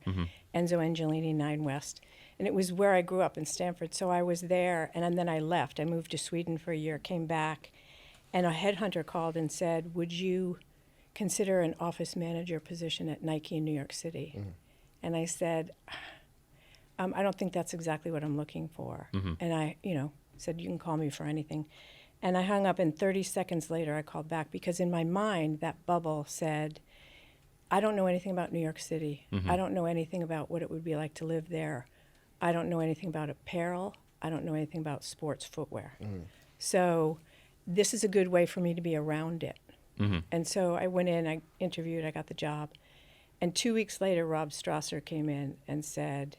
Speaker 4: Enzo Angelini 9 West. And it was where I grew up in Stamford. So I was there, and then I left. I moved to Sweden for a year, came back, and a headhunter called and said, would you consider an office manager position at Nike in New York City? And I said, I don't think that's exactly what I'm looking for. And I, said, you can call me for anything. And I hung up, and 30 seconds later I called back because in my mind that bubble said, I don't know anything about New York City. I don't know anything about what it would be like to live there. I don't know anything about apparel. I don't know anything about sports footwear. So this is a good way for me to be around it. And so I went in, I interviewed, I got the job. And 2 weeks later, Rob Strasser came in and said,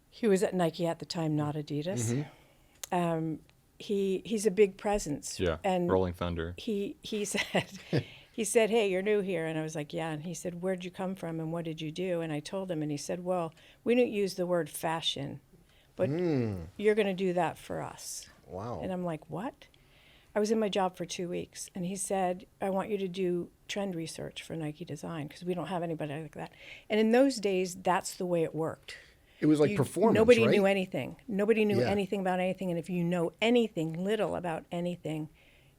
Speaker 4: he was at Nike at the time, not Adidas. He's a big presence.
Speaker 3: Yeah,
Speaker 4: and
Speaker 3: Rolling Thunder.
Speaker 4: He said, hey, you're new here. And I was like, yeah. And he said, where'd you come from and what did you do? And I told him, and he said, well, we don't use the word fashion, but you're going to do that for us.
Speaker 1: Wow.
Speaker 4: And I'm like, what? I was in my job for 2 weeks. And he said, I want you to do trend research for Nike Design because we don't have anybody like that. And in those days, that's the way it worked.
Speaker 1: It was like performance,
Speaker 4: Nobody
Speaker 1: right?
Speaker 4: knew anything. Nobody knew
Speaker 1: Yeah.
Speaker 4: anything about anything. And if you know anything little about anything,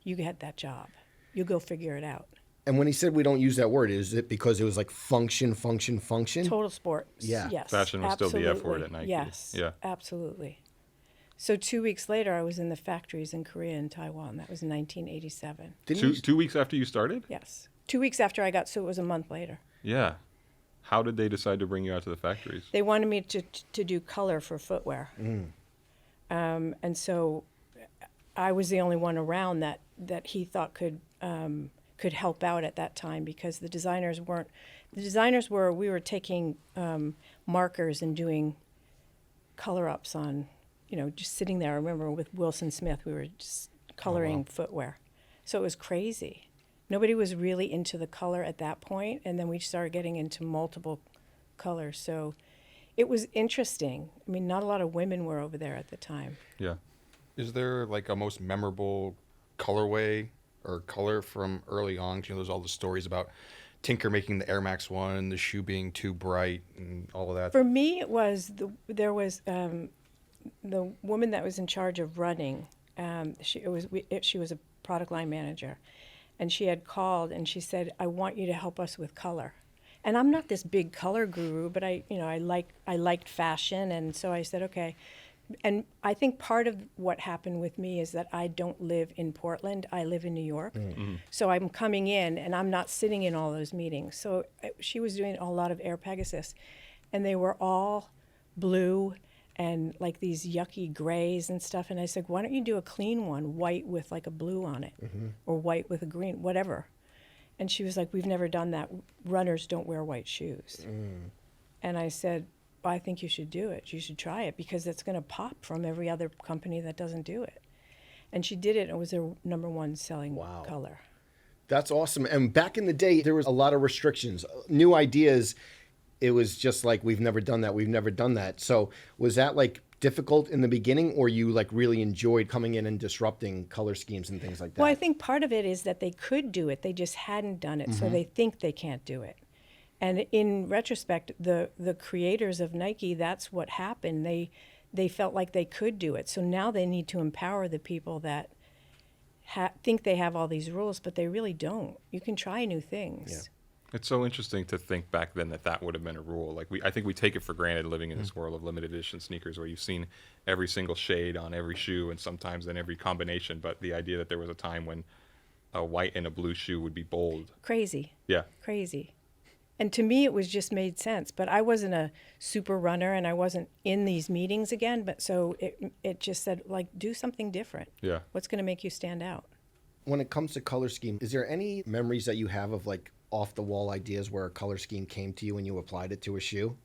Speaker 4: you get that job. You go figure it out.
Speaker 1: And when he said we don't use that word, is it because it was like function?
Speaker 4: Total sport.
Speaker 1: Yeah.
Speaker 4: Yes.
Speaker 3: Fashion was still the F word at
Speaker 4: absolutely.
Speaker 3: Nike.
Speaker 4: Yes.
Speaker 3: Yeah.
Speaker 4: Absolutely. So 2 weeks later, I was in the factories in Korea and Taiwan. That was in 1987.
Speaker 1: Didn't
Speaker 3: Two weeks after you started?
Speaker 4: Yes. 2 weeks after I got, so it was a month later.
Speaker 3: Yeah. How did they decide to bring you out to the factories?
Speaker 4: They wanted me to do color for footwear. And so I was the only one around that he thought could help out at that time because the designers weren't. The designers were, we were taking markers and doing color ups on, just sitting there. I remember with Wilson Smith, we were just coloring footwear. So it was crazy. Nobody was really into the color at that point, and then we started getting into multiple colors. So it was interesting. I mean, not a lot of women were over there at the time.
Speaker 3: Yeah.
Speaker 2: Is there like a most memorable colorway or color from early on? There's all the stories about Tinker making the Air Max 1, the shoe being too bright, and all of that.
Speaker 4: For me, it was there was the woman that was in charge of running. She was a product line manager, and she had called and she said, "I want you to help us with color." And I'm not this big color guru, but I liked fashion, and so I said, okay. And I think part of what happened with me is that I don't live in Portland. I live in New York. So I'm coming in, and I'm not sitting in all those meetings. So she was doing a lot of Air Pegasus, and they were all blue and like these yucky grays and stuff. And I said, why don't you do a clean one, white with like a blue on it, or white with a green, whatever. And she was like, we've never done that. Runners don't wear white shoes. And I said, well, I think you should do it. You should try it because it's going to pop from every other company that doesn't do it. And she did it, and it was their #1 selling color.
Speaker 1: That's awesome. And back in the day, there was a lot of restrictions, new ideas. It was just like, we've never done that. We've never done that. So was that like difficult in the beginning, or you like really enjoyed coming in and disrupting color schemes and things like that?
Speaker 4: Well, I think part of it is that they could do it. They just hadn't done it. So they think they can't do it. And in retrospect, the creators of Nike, that's what happened. They felt like they could do it. So now they need to empower the people that think they have all these rules, but they really don't. You can try new things.
Speaker 1: Yeah.
Speaker 3: It's so interesting to think back then that would have been a rule. Like I think we take it for granted living in this world of limited edition sneakers where you've seen every single shade on every shoe and sometimes in every combination. But the idea that there was a time when a white and a blue shoe would be bold.
Speaker 4: Crazy.
Speaker 3: Yeah.
Speaker 4: Crazy. And to me, it was just made sense. But I wasn't a super runner, and I wasn't in these meetings again. But so it just said, like, do something different.
Speaker 3: Yeah.
Speaker 4: What's going to make you stand out?
Speaker 1: When it comes to color scheme, is there any memories that you have of like off the wall ideas where a color scheme came to you and you applied it to a shoe?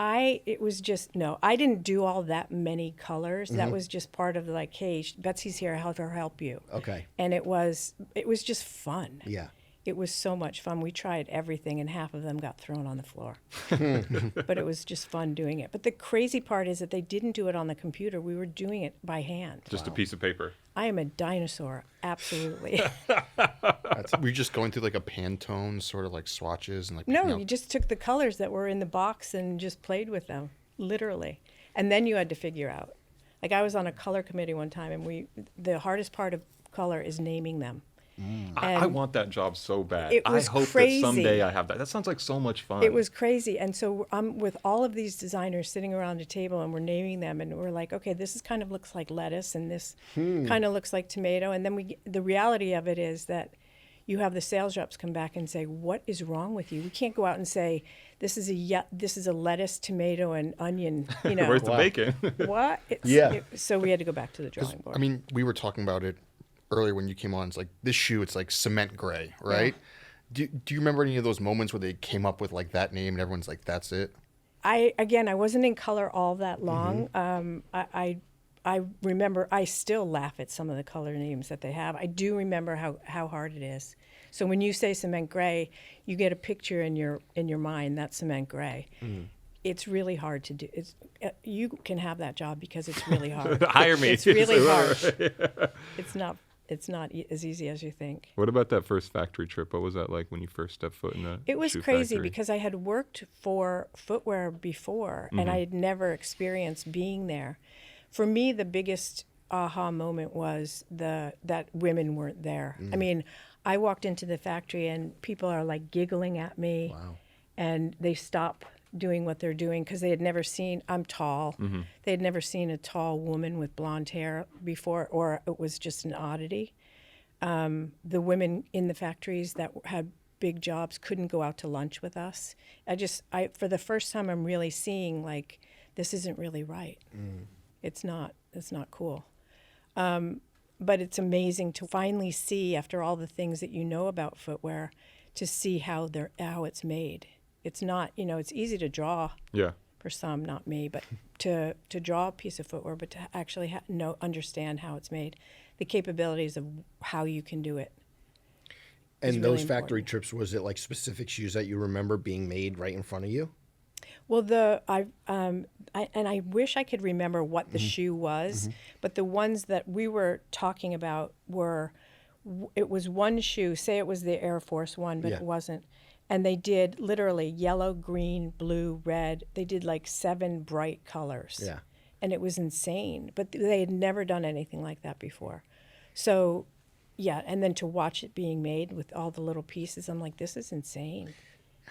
Speaker 4: It was just, no, I didn't do all that many colors. That was just part of like, hey, Betsy's here, I'll have her help you.
Speaker 1: Okay.
Speaker 4: And it was just fun.
Speaker 1: Yeah.
Speaker 4: It was so much fun. We tried everything, and half of them got thrown on the floor. But it was just fun doing it. But the crazy part is that they didn't do it on the computer. We were doing it by hand.
Speaker 3: Just a piece of paper.
Speaker 4: I am a dinosaur, absolutely.
Speaker 2: Were you just going through like a Pantone sort of like swatches and like
Speaker 4: No, you just took the colors that were in the box and just played with them, literally. And then you had to figure out. Like I was on a color committee one time, and the hardest part of color is naming them.
Speaker 3: I want that job so bad.
Speaker 4: It was
Speaker 3: I hope
Speaker 4: crazy.
Speaker 3: that someday I have that. That sounds like so much fun.
Speaker 4: It was crazy. And so I'm with all of these designers sitting around a table, and we're naming them, and we're like, okay, this is kind of looks like lettuce, and this kind of looks like tomato. And then the reality of it is that you have the sales reps come back and say, what is wrong with you? We can't go out and say, this is a lettuce, tomato, and onion, you know.
Speaker 3: Where's the bacon?
Speaker 4: What? So we had to go back to the drawing board.
Speaker 2: I mean, we were talking about it earlier when you came on. It's like this shoe, it's like cement gray, right? Yeah. Do you remember any of those moments where they came up with like that name and everyone's like, that's it?
Speaker 4: I wasn't in color all that long. I remember, I still laugh at some of the color names that they have. I do remember how hard it is. So when you say cement gray, you get a picture in your mind, that's cement gray. It's really hard to do. You can have that job because it's really hard.
Speaker 3: Hire me.
Speaker 4: It's really hard. It's not as easy as you think.
Speaker 3: What about that first factory trip? What was that like when you first stepped foot in a
Speaker 4: It was
Speaker 3: shoe
Speaker 4: crazy
Speaker 3: factory?
Speaker 4: because I had worked for Footwear before, and I had never experienced being there. For me, the biggest aha moment was that women weren't there. I mean, I walked into the factory and people are like giggling at me.
Speaker 1: Wow.
Speaker 4: And they stop doing what they're doing because they had never seen, I'm tall. They had never seen a tall woman with blonde hair before, or it was just an oddity. The women in the factories that had big jobs couldn't go out to lunch with us. For the first time, I'm really seeing like, this isn't really right. It's not cool. But it's amazing to finally see, after all the things that you know about footwear, to see how it's made. It's not, it's easy to draw for some, not me, but to draw a piece of footwear, but to actually understand how it's made, the capabilities of how you can do it.
Speaker 1: And those factory trips, was it like specific shoes that you remember being made right in front of you?
Speaker 4: Well, I wish I could remember what the shoe was, but the ones that we were talking about it was one shoe, say it was the Air Force One, but it wasn't. And they did literally yellow, green, blue, red. They did like 7 bright colors.
Speaker 1: Yeah.
Speaker 4: And it was insane. But they had never done anything like that before. So, yeah, and then to watch it being made with all the little pieces, I'm like, this is insane.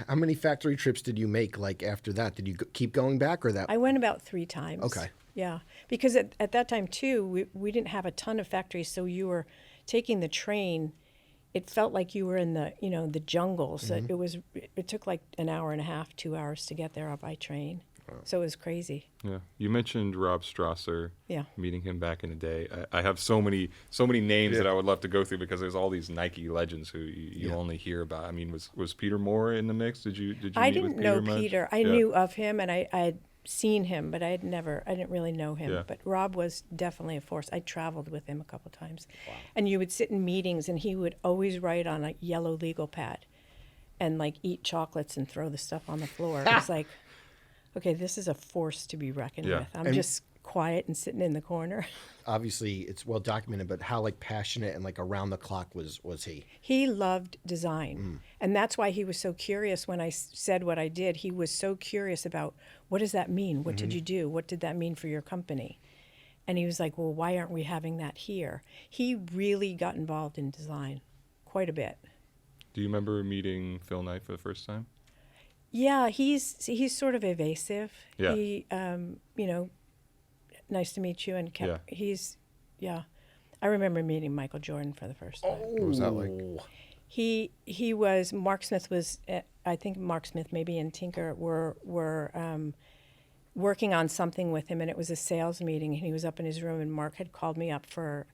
Speaker 1: How many factory trips did you make like after that? Did you keep going back or that?
Speaker 4: I went about 3 times.
Speaker 1: Okay.
Speaker 4: Yeah, because at that time too, we didn't have a ton of factories, so you were taking the train. It felt like you were in the jungle. So it took like an hour and a half, 2 hours to get there by train. So it was crazy.
Speaker 3: Yeah, you mentioned Rob Strasser.
Speaker 4: Yeah.
Speaker 3: Meeting him back in the day. I have so many names that I would love to go through because there's all these Nike legends who you only hear about. I mean, was Peter Moore in the mix? Did you
Speaker 4: I
Speaker 3: meet
Speaker 4: didn't
Speaker 3: with Peter
Speaker 4: know
Speaker 3: much?
Speaker 4: Peter. I knew of him, and I had seen him, but I didn't really know him.
Speaker 3: Yeah.
Speaker 4: But Rob was definitely a force. I traveled with him a couple times. Wow. And you would sit in meetings, and he would always write on a yellow legal pad and like eat chocolates and throw the stuff on the floor. It was like, okay, this is a force to be reckoned with. I'm just quiet and sitting in the corner.
Speaker 1: Obviously, it's well documented, but how like passionate and like around the clock was he?
Speaker 4: He loved design. And that's why he was so curious when I said what I did. He was so curious about, what does that mean? What did you do? What did that mean for your company? And he was like, well, why aren't we having that here? He really got involved in design quite a bit.
Speaker 3: Do you remember meeting Phil Knight for the first time?
Speaker 4: Yeah, he's sort of evasive.
Speaker 3: Yeah.
Speaker 4: He, nice to meet you, and kept, I remember meeting Michael Jordan for the first time.
Speaker 2: What was that like?
Speaker 4: He was, Mark Smith was, I think Mark Smith maybe and Tinker were working on something with him, and it was a sales meeting, and he was up in his room, and Mark had called me up for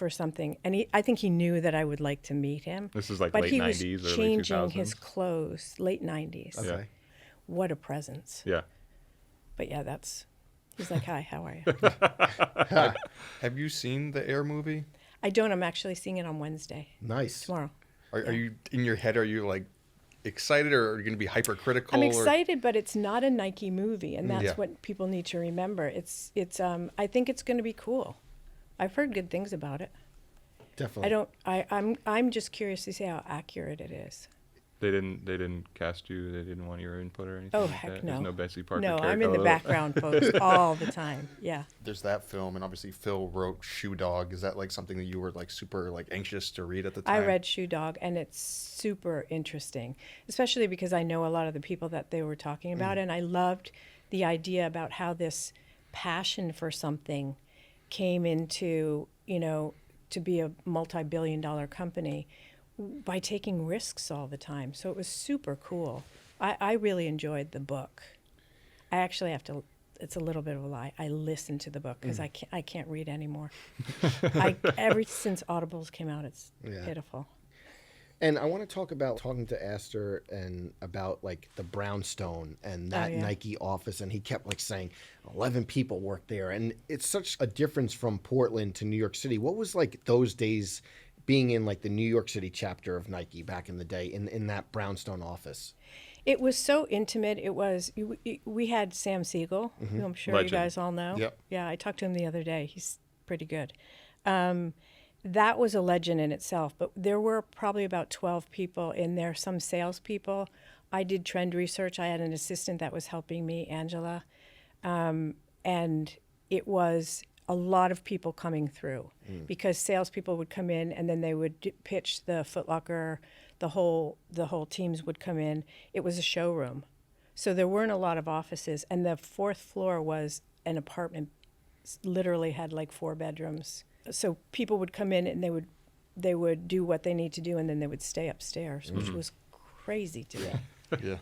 Speaker 4: something, and I think he knew that I would like to meet him.
Speaker 3: This is like
Speaker 4: but
Speaker 3: late
Speaker 4: he
Speaker 3: 90s,
Speaker 4: was
Speaker 3: early
Speaker 4: changing
Speaker 3: 2000s?
Speaker 4: his clothes, late 90s.
Speaker 1: Okay.
Speaker 3: Yeah.
Speaker 4: What a presence.
Speaker 3: Yeah.
Speaker 4: But yeah, he's like, hi, how are you?
Speaker 2: Have you seen the Air movie?
Speaker 4: I don't, I'm actually seeing it on Wednesday,
Speaker 1: Nice.
Speaker 4: tomorrow.
Speaker 2: Are you in your head? Are you like excited, or are you going to be hypercritical?
Speaker 4: I'm
Speaker 2: or-
Speaker 4: excited, but it's not a Nike movie, and that's
Speaker 2: Yeah.
Speaker 4: what people need to remember. It's I think it's going to be cool. I've heard good things about it.
Speaker 1: Definitely.
Speaker 4: I'm just curious to see how accurate it is.
Speaker 3: They didn't cast you. They didn't want your input or anything.
Speaker 4: Oh,
Speaker 3: like
Speaker 4: heck
Speaker 3: that?
Speaker 4: no.
Speaker 3: There's no Betsy Parker.
Speaker 4: No,
Speaker 3: character
Speaker 4: I'm in the
Speaker 3: all-
Speaker 4: background, folks, all the time. Yeah.
Speaker 2: There's that film, and obviously Phil wrote Shoe Dog. Is that like something that you were like super like anxious to read at the time?
Speaker 4: I read Shoe Dog, and it's super interesting, especially because I know a lot of the people that they were talking about, and I loved the idea about how this passion for something came into, to be a multi-billion-dollar company by taking risks all the time. So it was super cool. I really enjoyed the book. I actually have to, it's a little bit of a lie, I listened to the book because I can't read anymore. Ever since Audibles came out, it's pitiful.
Speaker 1: And I want to talk about talking to Astor and about like the brownstone and that
Speaker 4: yeah.
Speaker 1: Nike office, and he kept like saying 11 people work there, and it's such a difference from Portland to New York City. What was like those days being in like the New York City chapter of Nike back in the day in that brownstone office?
Speaker 4: It was so intimate. It was, we had Sam Siegel, who I'm sure
Speaker 3: Legend.
Speaker 4: you guys all know.
Speaker 2: Yep.
Speaker 4: Yeah, I talked to him the other day. He's pretty good. That was a legend in itself, but there were probably about 12 people in there, some salespeople. I did trend research. I had an assistant that was helping me, Angela. And it was a lot of people coming through because salespeople would come in and then they would pitch the Foot Locker, the whole teams would come in. It was a showroom. So there weren't a lot of offices. And the fourth floor was an apartment, literally had like 4 bedrooms. So people would come in and they would do what they need to do, and then they would stay upstairs, which was crazy to me.
Speaker 2: Yeah.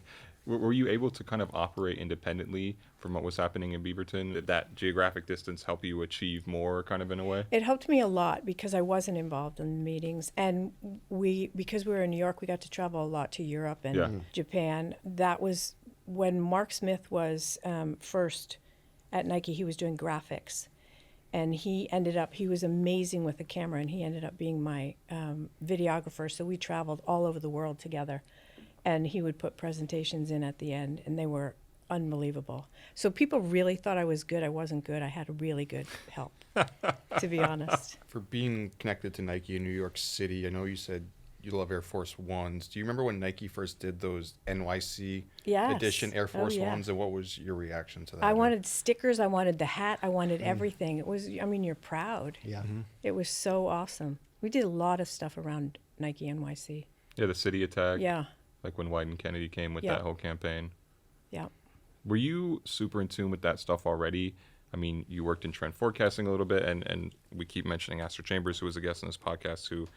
Speaker 3: Were you able to kind of operate independently from what was happening in Beaverton? Did that geographic distance help you achieve more, kind of in a way?
Speaker 4: It helped me a lot because I wasn't involved in the meetings, and because we were in New York, we got to travel a lot to Europe and
Speaker 3: Yeah.
Speaker 4: Japan. That was when Mark Smith was first at Nike. He was doing graphics. And he was amazing with the camera, and he ended up being my videographer. So we traveled all over the world together, and he would put presentations in at the end, and they were unbelievable. So people really thought I was good. I wasn't good. I had really good help, to be honest.
Speaker 2: For being connected to Nike in New York City, I know you said you love Air Force Ones. Do you remember when Nike first did those NYC
Speaker 4: Yes.
Speaker 2: edition Air Force
Speaker 4: yeah.
Speaker 2: Ones, and what was your reaction to that?
Speaker 4: I wanted stickers. I wanted the hat. I wanted everything. It was, you're proud.
Speaker 1: Yeah.
Speaker 4: It was so awesome. We did a lot of stuff around Nike NYC.
Speaker 3: Yeah, the city attack.
Speaker 4: Yeah,
Speaker 3: Like when White and Kennedy came with
Speaker 4: Yeah.
Speaker 3: that whole campaign.
Speaker 4: yeah.
Speaker 3: Were you super in tune with that stuff already? I mean, you worked in trend forecasting a little bit, and we keep mentioning Astor Chambers, who was a guest on this podcast, who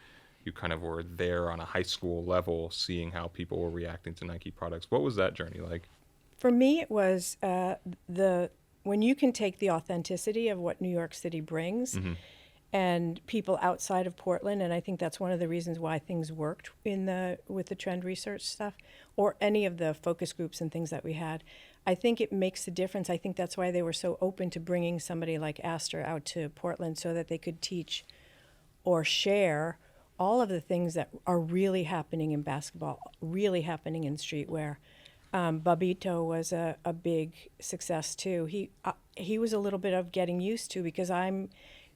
Speaker 3: you kind of were there on a high school level, seeing how people were reacting to Nike products. What was that journey like?
Speaker 4: For me, it was when you can take the authenticity of what New York City brings and people outside of Portland, and I think that's one of the reasons why things worked with the trend research stuff or any of the focus groups and things that we had. I think it makes a difference. I think that's why they were so open to bringing somebody like Astor out to Portland so that they could teach or share all of the things that are really happening in basketball, really happening in streetwear. Babito was a big success too. He was a little bit of getting used to because I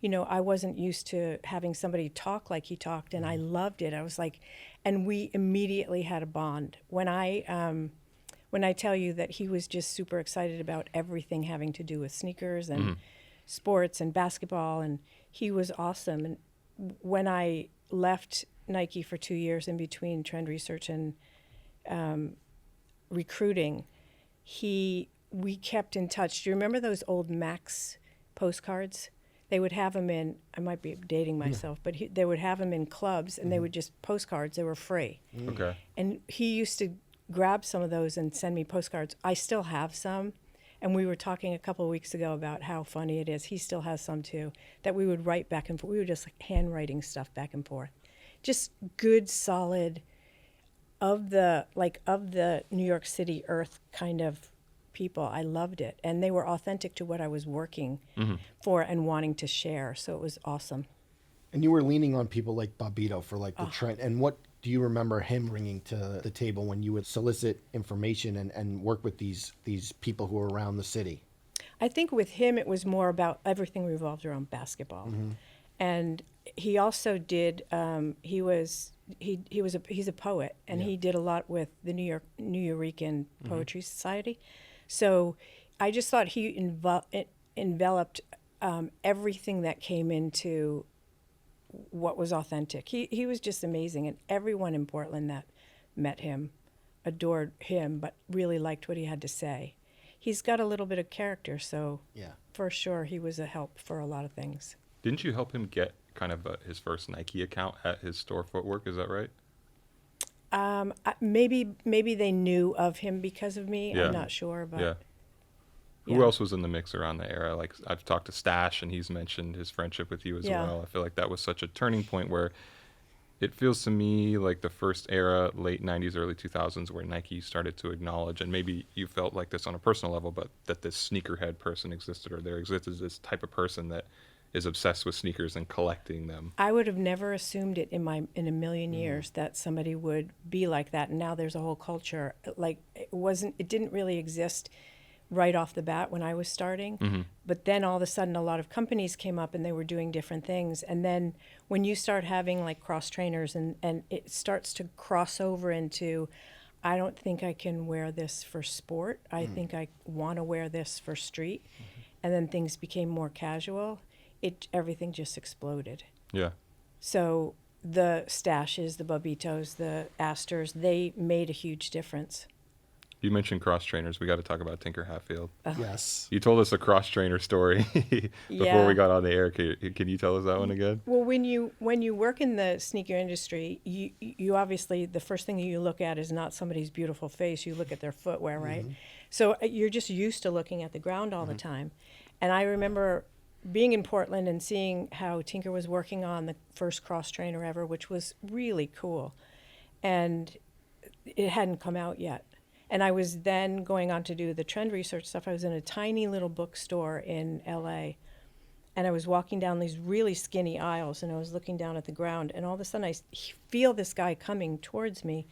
Speaker 4: wasn't used to having somebody talk like he talked, and I loved it. I was like, and we immediately had a bond. When I tell you that he was just super excited about everything having to do with sneakers and sports and basketball, and he was awesome. And when I left Nike for 2 years in between trend research and recruiting, we kept in touch. Do you remember those old Max postcards? they would have them in, I might be dating myself, but they would have them in clubs, and they would just postcards. They were free.
Speaker 3: Okay.
Speaker 4: And he used to grab some of those and send me postcards. I still have some. And we were talking a couple of weeks ago about how funny it is. He still has some too, that we would write back and forth. We were just like handwriting stuff back and forth. Just good, solid, of the New York City earth kind of people. I loved it. And they were authentic to what I was working for and wanting to share. So it was awesome.
Speaker 1: And you were leaning on people like Bobbito for like the trend. And what do you remember him bringing to the table when you would solicit information and work with these people who were around the city?
Speaker 4: I think with him, it was more about everything revolved around basketball. And he also did, he's a poet, and he did a lot with the New Eurekan Poetry Society. So I just thought he enveloped everything that came into what was authentic. He was just amazing, and everyone in Portland that met him adored him, but really liked what he had to say. He's got a little bit of character, so for sure he was a help for a lot of things.
Speaker 3: Didn't you help him get kind of his first Nike account at his store Footwork? Is that right?
Speaker 4: Maybe they knew of him because of me.
Speaker 3: Yeah.
Speaker 4: I'm not sure, but
Speaker 3: Yeah. Who else was in the mix around the era? Like, I've talked to Stash, and he's mentioned his friendship with you as well. I feel like that was such a turning point where it feels to me like the first era, late 90s, early 2000s, where Nike started to acknowledge, and maybe you felt like this on a personal level, but that this sneakerhead person existed, or there existed this type of person that is obsessed with sneakers and collecting them.
Speaker 4: I would have never assumed it in a million years that somebody would be like that. And now there's a whole culture. Like, it didn't really exist right off the bat when I was starting. But then all of a sudden a lot of companies came up and they were doing different things. And then when you start having like cross trainers and it starts to cross over into, I don't think I can wear this for sport. I think I want to wear this for street. And then things became more casual. Everything just exploded.
Speaker 3: Yeah.
Speaker 4: So the Stashes, the Bobitos, the Astors, they made a huge difference.
Speaker 3: You mentioned cross trainers. We got to talk about Tinker Hatfield.
Speaker 1: Yes.
Speaker 3: You told us a cross trainer story before we got on the air. Can you tell us that one again?
Speaker 4: Well, when you work in the sneaker industry, you obviously, the first thing you look at is not somebody's beautiful face. You look at their footwear, right? So you're just used to looking at the ground all the time. And I remember being in Portland and seeing how Tinker was working on the first cross trainer ever, which was really cool. And it hadn't come out yet. And I was then going on to do the trend research stuff. I was in a tiny little bookstore in LA, and I was walking down these really skinny aisles, and I was looking down at the ground, and all of a sudden I feel this guy coming towards me,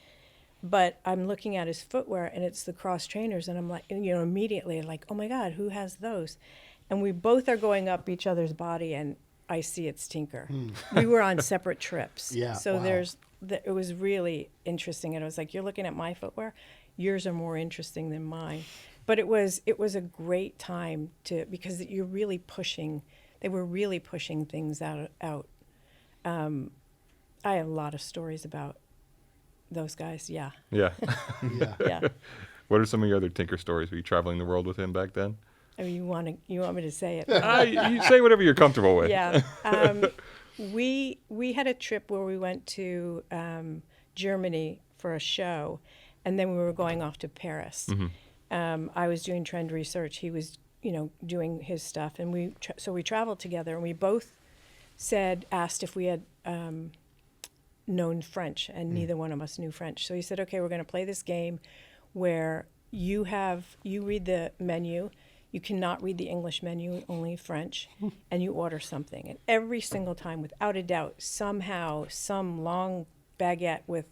Speaker 4: but I'm looking at his footwear, and it's the cross trainers, and I'm like, immediately like, oh my God, who has those? And we both are going up each other's body, and I see it's Tinker. We were on separate trips.
Speaker 1: Yeah,
Speaker 4: So
Speaker 1: wow.
Speaker 4: it was really interesting, and I was like, you're looking at my footwear? Yours are more interesting than mine. But it was a great time because you're really pushing. They were really pushing things out. I have a lot of stories about those guys. Yeah.
Speaker 3: Yeah.
Speaker 4: Yeah.
Speaker 3: What are some of your other Tinker stories? Were you traveling the world with him back then?
Speaker 4: I mean, you want me to say it?
Speaker 3: You say whatever you're comfortable with.
Speaker 4: Yeah. We had a trip where we went to Germany for a show, and then we were going off to Paris. I was doing trend research. He was, doing his stuff, and we traveled together, and we both asked if we had known French, and neither one of us knew French. So he said, okay, we're going to play this game where you read the menu. You cannot read the English menu, only French, and you order something. And every single time, without a doubt, somehow, some long baguette with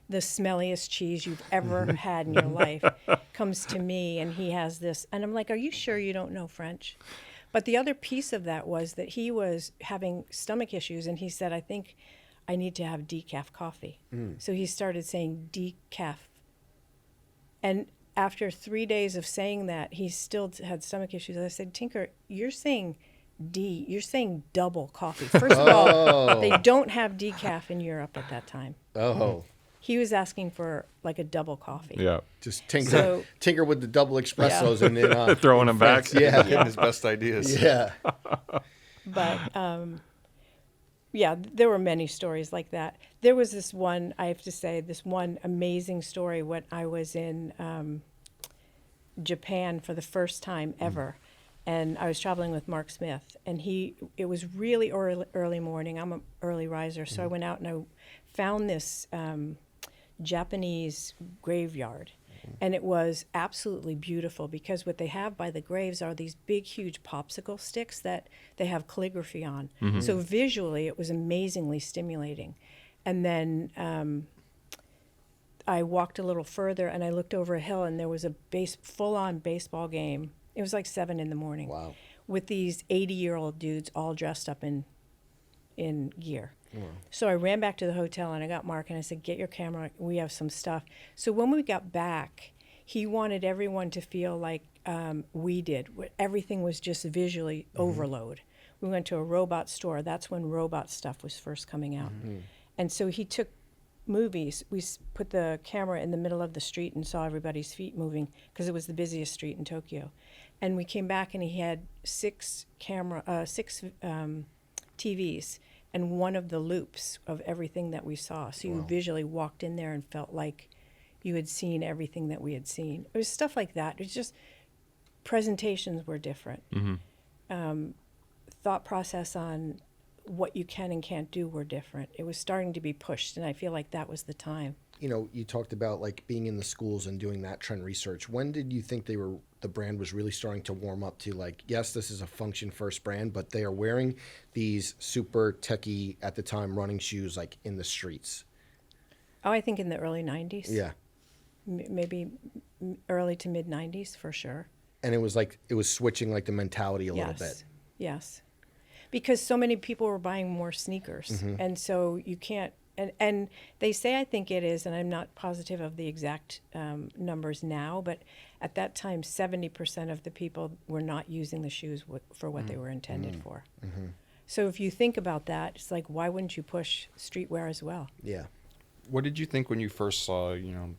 Speaker 4: the smelliest cheese you've ever had in your life comes to me, and he has this. And I'm like, are you sure you don't know French? But the other piece of that was that he was having stomach issues, and he said, I think I need to have decaf coffee. So he started saying decaf. And after 3 days of saying that, he still had stomach issues. I said, Tinker, you're saying double coffee. First of all, they don't have decaf in Europe at that time.
Speaker 1: Oh.
Speaker 4: He was asking for like a double coffee.
Speaker 3: Yeah.
Speaker 1: Just tinker with the double espressos and then
Speaker 3: Throwing them back.
Speaker 1: Yeah.
Speaker 2: Getting his best ideas.
Speaker 1: Yeah.
Speaker 4: But yeah, there were many stories like that. There was this one, I have to say, this one amazing story when I was in Japan for the first time ever. And I was traveling with Mark Smith, and it was really early morning. I'm an early riser, so I went out and I found this Japanese graveyard. And it was absolutely beautiful because what they have by the graves are these big, huge popsicle sticks that they have calligraphy on. So visually, it was amazingly stimulating. And then I walked a little further and I looked over a hill and there was a full-on baseball game. It was like 7 in the morning.
Speaker 1: Wow.
Speaker 4: With these 80-year-old dudes all dressed up in gear. So I ran back to the hotel and I got Mark and I said, get your camera, we have some stuff. So when we got back, he wanted everyone to feel like we did. Everything was just visually overload. We went to a robot store. That's when robot stuff was first coming out. And so he took movies. We put the camera in the middle of the street and saw everybody's feet moving because it was the busiest street in Tokyo. And we came back and he had 6 TVs and one of the loops of everything that we saw. So you visually walked in there and felt like you had seen everything that we had seen. It was stuff like that. It was just presentations were different. Thought process on what you can and can't do were different. It was starting to be pushed, and I feel like that was the time.
Speaker 1: You know, you talked about like being in the schools and doing that trend research. When did you think the brand was really starting to warm up to like, yes, this is a function first brand, but they are wearing these super techie at the time running shoes like in the streets?
Speaker 4: Oh, I think in the early 90s.
Speaker 1: Yeah.
Speaker 4: Maybe early to mid 90s for sure.
Speaker 1: And it was switching like the mentality a little bit.
Speaker 4: Yes. Because so many people were buying more sneakers. And so you can't, and they say, I think it is, and I'm not positive of the exact numbers now, but at that time, 70% of the people were not using the shoes for what they were intended for. So if you think about that, it's like, why wouldn't you push streetwear as well?
Speaker 1: Yeah.
Speaker 2: What did you think when you first saw, you know,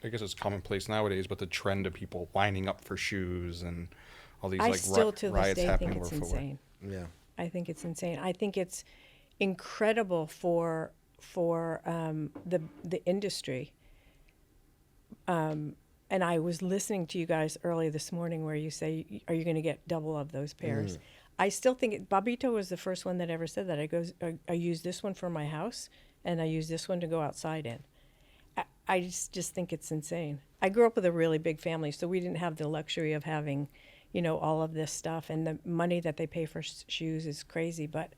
Speaker 2: I guess it's commonplace nowadays, but the trend of people lining up for shoes and all these
Speaker 4: I still to this
Speaker 2: riots
Speaker 4: day
Speaker 2: happening
Speaker 4: think it's
Speaker 2: over footwear?
Speaker 4: insane.
Speaker 1: Yeah.
Speaker 4: I think it's insane. I think it's incredible for the industry. And I was listening to you guys early this morning where you say, are you going to get double of those pairs? I still think Babito was the first one that ever said that. I use this one for my house and I use this one to go outside in. I just think it's insane. I grew up with a really big family, so we didn't have the luxury of having, you know, all of this stuff, and the money that they pay for shoes is crazy, but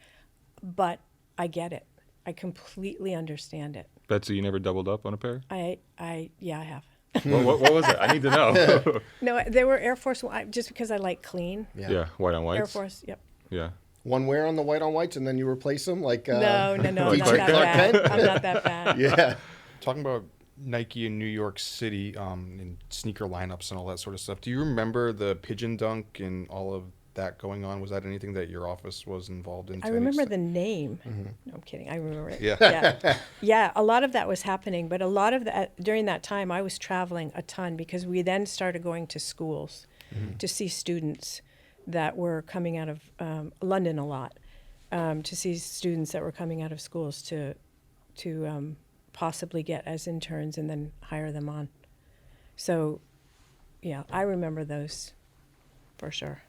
Speaker 4: I get it. I completely understand it.
Speaker 3: Betsy, you never doubled up on a pair?
Speaker 4: Yeah, I have.
Speaker 3: what was it? I need to know.
Speaker 4: No, they were Air Force One, just because I like clean.
Speaker 3: Yeah, white on whites.
Speaker 4: Air Force, yep.
Speaker 3: Yeah.
Speaker 1: One wear on the white on whites and then you replace them like
Speaker 4: No, I'm not
Speaker 1: DJ
Speaker 4: that
Speaker 1: Clark
Speaker 4: bad.
Speaker 1: Kent?
Speaker 4: I'm not that bad.
Speaker 1: Yeah.
Speaker 2: Talking about Nike in New York City and sneaker lineups and all that sort of stuff. Do you remember the pigeon dunk and all of that going on? Was that anything that your office was involved in?
Speaker 4: I remember the name. No, I'm kidding. I remember it.
Speaker 2: Yeah.
Speaker 4: Yeah, a lot of that was happening, but a lot of that during that time I was traveling a ton because we then started going to schools to see students that were coming out of London a lot, to see students that were coming out of schools to possibly get as interns and then hire them on. So, yeah, I remember those for sure.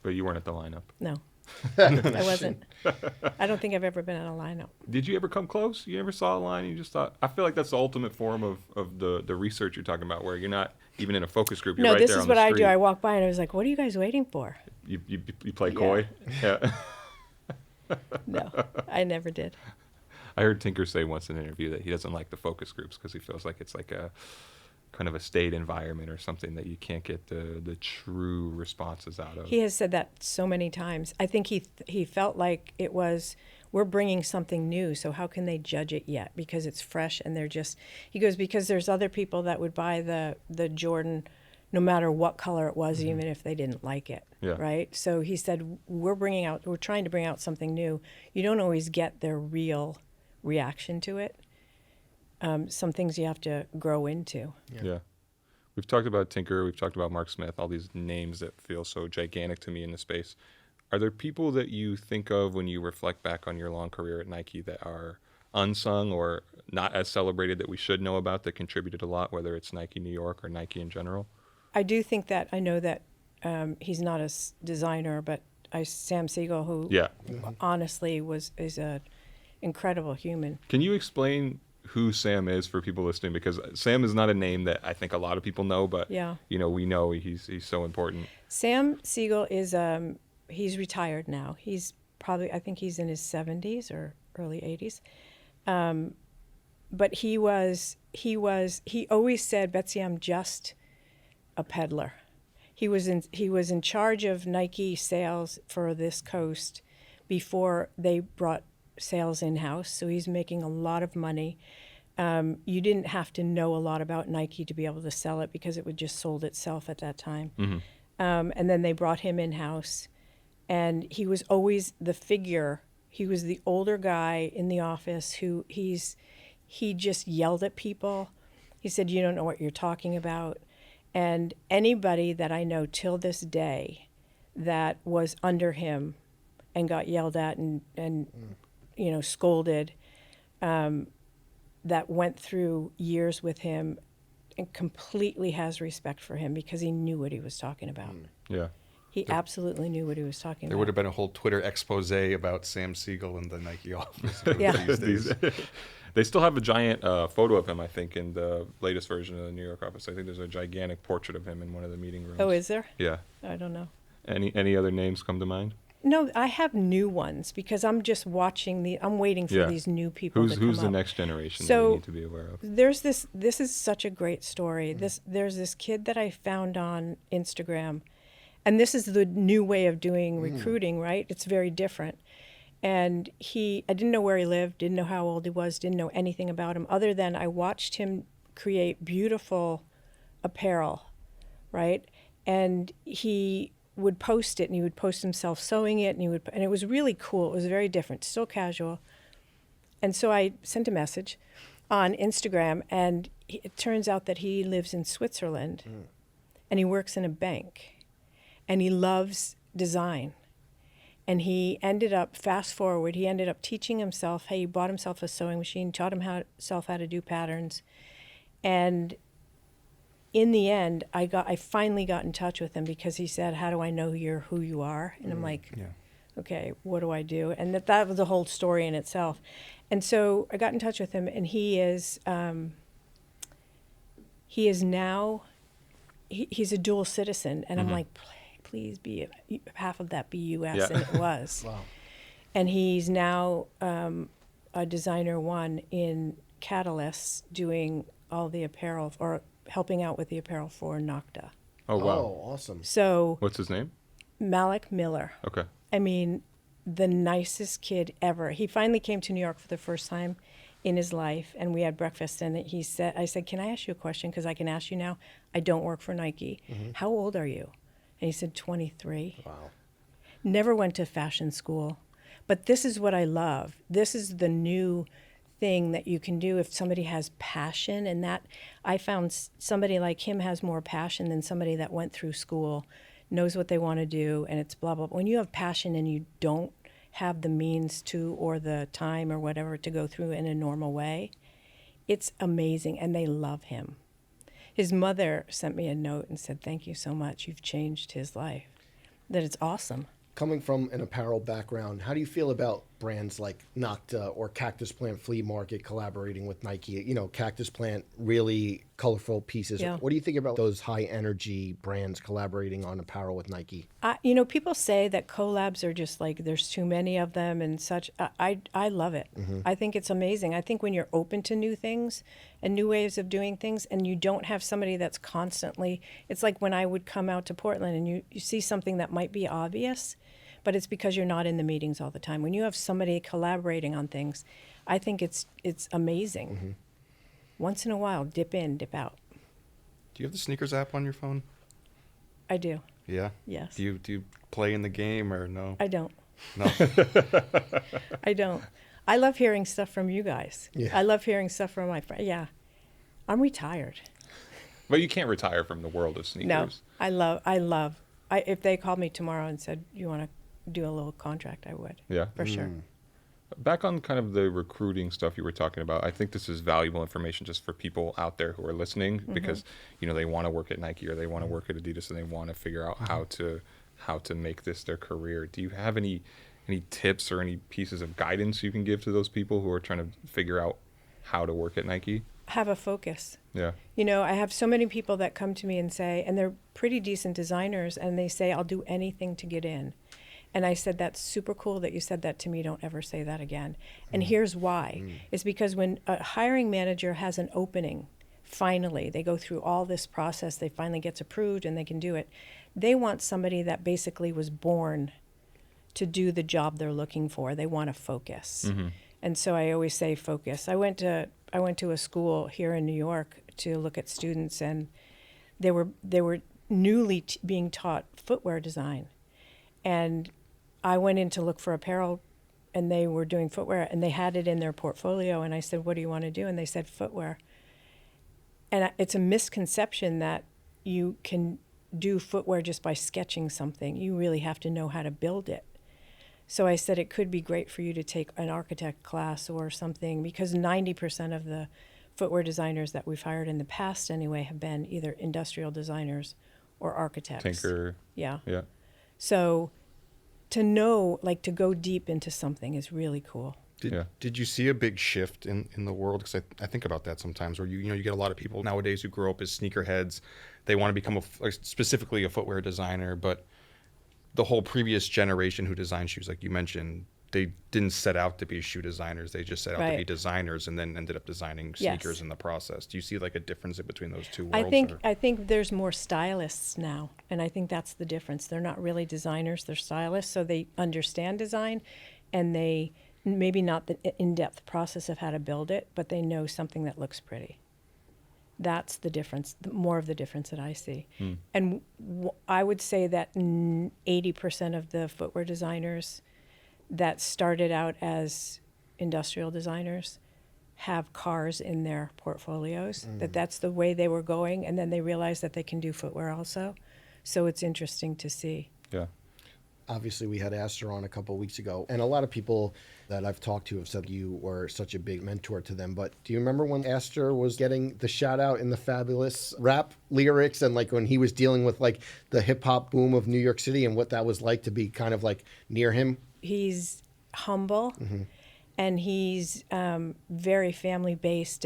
Speaker 3: But you weren't at the lineup.
Speaker 4: No, I wasn't. I don't think I've ever been at a lineup.
Speaker 3: Did you ever come close? You ever saw a line and you just thought, I feel like that's the ultimate form of the research you're talking about, where you're not even in a focus group. You're
Speaker 4: No,
Speaker 3: right
Speaker 4: this
Speaker 3: there
Speaker 4: is
Speaker 3: on
Speaker 4: what
Speaker 3: the
Speaker 4: I
Speaker 3: street.
Speaker 4: do. I walk by and I was like, what are you guys waiting for?
Speaker 3: You play coy? Yeah.
Speaker 4: No, I never did.
Speaker 3: I heard Tinker say once in an interview that he doesn't like the focus groups because he feels like it's like a kind of a state environment or something that you can't get the true responses out of.
Speaker 4: He has said that so many times. I think he felt like it was, we're bringing something new, so how can they judge it yet? Because it's fresh and they're just, he goes, because there's other people that would buy the Jordan no matter what color it was, even if they didn't like it, right? So he said, we're trying to bring out something new. You don't always get their real reaction to it. Some things you have to grow into.
Speaker 3: Yeah. We've talked about Tinker, we've talked about Mark Smith, all these names that feel so gigantic to me in the space. are there people that you think of when you reflect back on your long career at Nike that are unsung or not as celebrated that we should know about that contributed a lot, whether it's Nike New York or Nike in general?
Speaker 4: I do think that I know that he's not a designer, but Sam Siegel, who
Speaker 3: Yeah.
Speaker 4: honestly is a incredible human.
Speaker 3: Can you explain who Sam is for people listening? Because Sam is not a name that I think a lot of people know, but
Speaker 4: Yeah.
Speaker 3: we know he's so important.
Speaker 4: Sam Siegel is he's retired now. He's probably, I think he's in his 70s or early 80s. But he always said, Betsy, I'm just a peddler. He was in charge of Nike sales for this coast before they brought sales in-house, so he's making a lot of money. You didn't have to know a lot about Nike to be able to sell it because it would just sold itself at that time.
Speaker 3: Mm-hmm.
Speaker 4: And then they brought him in-house, and he was always the figure. He was the older guy in the office who he just yelled at people. He said, you don't know what you're talking about. And anybody that I know till this day that was under him and got yelled at and scolded, that went through years with him and completely has respect for him because he knew what he was talking about.
Speaker 3: Yeah.
Speaker 4: He absolutely knew what he was talking
Speaker 2: There
Speaker 4: about.
Speaker 2: would have been a whole Twitter expose about Sam Siegel in the Nike office.
Speaker 4: Yeah.
Speaker 2: These days.
Speaker 3: They still have a giant photo of him, I think, in the latest version of the New York office. I think there's a gigantic portrait of him in one of the meeting rooms.
Speaker 4: Oh, is there?
Speaker 3: Yeah.
Speaker 4: I don't know.
Speaker 3: Any other names come to mind?
Speaker 4: No, I have new ones because I'm just watching I'm waiting for these new people to come
Speaker 3: Who's the
Speaker 4: up.
Speaker 3: next generation that
Speaker 4: So,
Speaker 3: we need to be aware of?
Speaker 4: There's this is such a great story. There's this kid that I found on Instagram, and this is the new way of doing recruiting, right? It's very different. And I didn't know where he lived, didn't know how old he was, didn't know anything about him other than I watched him create beautiful apparel, right? And he would post it, and he would post himself sewing it, and it was really cool. It was very different, still casual. And so I sent a message on Instagram, and it turns out that he lives in Switzerland, and he works in a bank, and he loves design. And he ended up, fast forward, he ended up teaching himself. He bought himself a sewing machine, taught himself how to do patterns, and in the end, I finally got in touch with him because he said, "How do I know you're who you are?" And I'm like, "Okay, what do I do?" And that was the whole story in itself. And so I got in touch with him, and he's a dual citizen, and I'm like, please be half of that be U.S.
Speaker 3: Yeah.
Speaker 4: And it was.
Speaker 1: Wow.
Speaker 4: And he's now a designer one in Catalyst, doing all the apparel or helping out with the apparel for Nocta.
Speaker 3: Oh, wow.
Speaker 1: Oh, awesome.
Speaker 4: So
Speaker 3: What's his name?
Speaker 4: Malik Miller.
Speaker 3: Okay.
Speaker 4: I mean, the nicest kid ever. He finally came to New York for the first time in his life, and we had breakfast, and I said, "Can I ask you a question? Because I can ask you now. I don't work for Nike. How old are you?" And he said, 23.
Speaker 1: Wow.
Speaker 4: Never went to fashion school. But this is what I love. This is the new thing that you can do if somebody has passion, and that I found somebody like him has more passion than somebody that went through school, knows what they want to do, and it's blah, blah, blah. When you have passion and you don't have the means to or the time or whatever to go through in a normal way, it's amazing, and they love him. His mother sent me a note and said, "Thank you so much. You've changed his life." That it's awesome.
Speaker 1: Coming from an apparel background, how do you feel about brands like Nocta or Cactus Plant Flea Market collaborating with Nike? You know, Cactus Plant, really colorful pieces.
Speaker 4: Yeah.
Speaker 1: What do you think about those high energy brands collaborating on apparel with Nike?
Speaker 4: People say that collabs are just like there's too many of them and such. I love it. I think it's amazing. I think when you're open to new things and new ways of doing things, and you don't have somebody that's constantly, it's like when I would come out to Portland and you see something that might be obvious, but it's because you're not in the meetings all the time. When you have somebody collaborating on things, I think it's amazing. Once in a while, dip in, dip out.
Speaker 2: Do you have the Sneakers app on your phone?
Speaker 4: I do.
Speaker 2: Yeah.
Speaker 4: Yes.
Speaker 2: Do you play in the game or no?
Speaker 4: I don't.
Speaker 2: No.
Speaker 4: I don't. I love hearing stuff from you guys.
Speaker 1: Yeah.
Speaker 4: I love hearing stuff from my friends. Yeah. I'm retired.
Speaker 3: But you can't retire from the world of sneakers.
Speaker 4: No. I love. If they called me tomorrow and said, "You want to do a little contract, I would.
Speaker 3: Yeah.
Speaker 4: For sure.
Speaker 3: Back on kind of the recruiting stuff you were talking about, I think this is valuable information just for people out there who are listening because, they want to work at Nike or they want to work at Adidas and they want to figure out how to make this their career. Do you have any tips or any pieces of guidance you can give to those people who are trying to figure out how to work at Nike?
Speaker 4: Have a focus.
Speaker 3: Yeah.
Speaker 4: I have so many people that come to me and say, and they're pretty decent designers, and they say, I'll do anything to get in. And I said, that's super cool that you said that to me. Don't ever say that again. And here's why. It's because when a hiring manager has an opening, finally, they go through all this process, they finally gets approved and they can do it. They want somebody that basically was born to do the job they're looking for. They want to focus. And so I always say focus. I went to a school here in New York to look at students, and they were newly being taught footwear design. And I went in to look for apparel, and they were doing footwear, and they had it in their portfolio. And I said, what do you want to do? And they said, footwear. And it's a misconception that you can do footwear just by sketching something. You really have to know how to build it. So I said it could be great for you to take an architect class or something, because 90% of the footwear designers that we've hired in the past anyway have been either industrial designers or architects.
Speaker 3: Tinker.
Speaker 4: Yeah.
Speaker 3: Yeah.
Speaker 4: So to know, like, to go deep into something is really cool.
Speaker 2: Did you see a big shift in the world? Because I think about that sometimes, where you get a lot of people nowadays who grow up as sneakerheads. They want to become specifically a footwear designer, but the whole previous generation who designed shoes, like you mentioned, they didn't set out to be shoe designers. They just set out to be designers, and then ended up designing sneakers in the process. Do you see like a difference between those two worlds?
Speaker 4: I think there's more stylists now, and I think that's the difference. They're not really designers, they're stylists, so they understand design, and they maybe not the in-depth process of how to build it, but they know something that looks pretty. That's the difference, more of the difference that I see. And I would say that 80% of the footwear designers that started out as industrial designers have cars in their portfolios, that's the way they were going, and then they realized that they can do footwear also. So it's interesting to see.
Speaker 3: Yeah.
Speaker 1: Obviously, we had Aster on a couple of weeks ago, and a lot of people that I've talked to have said you were such a big mentor to them. But do you remember when Aster was getting the shout out in the fabulous rap lyrics, and like when he was dealing with like the hip hop boom of New York City and what that was like to be kind of like near him?
Speaker 4: He's humble, and he's very family based,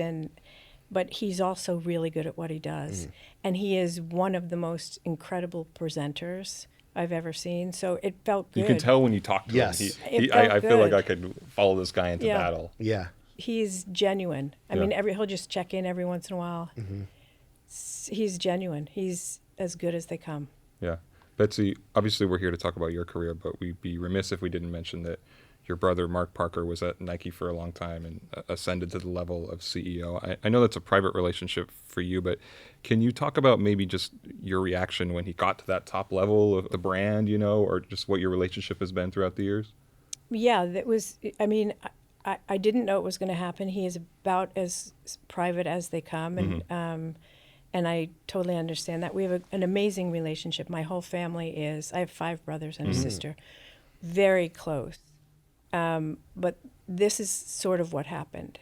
Speaker 4: but he's also really good at what he does. And he is one of the most incredible presenters I've ever seen. So it felt good.
Speaker 3: You can tell when you talk to him. I feel like I could follow this guy into battle.
Speaker 1: Yeah.
Speaker 4: He's genuine. I mean, he'll just check in every once in a while. He's genuine. He's as good as they come.
Speaker 3: Yeah. Betsy, obviously we're here to talk about your career, but we'd be remiss if we didn't mention that your brother, Mark Parker, was at Nike for a long time and ascended to the level of CEO. I know that's a private relationship for you, but can you talk about maybe just your reaction when he got to that top level of the brand, or just what your relationship has been throughout the years?
Speaker 4: Yeah, that was, I mean, I didn't know it was going to happen. He is about as private as they come, and I totally understand that. We have an amazing relationship. My whole family is, I have 5 brothers and a sister, very close. But this is sort of what happened.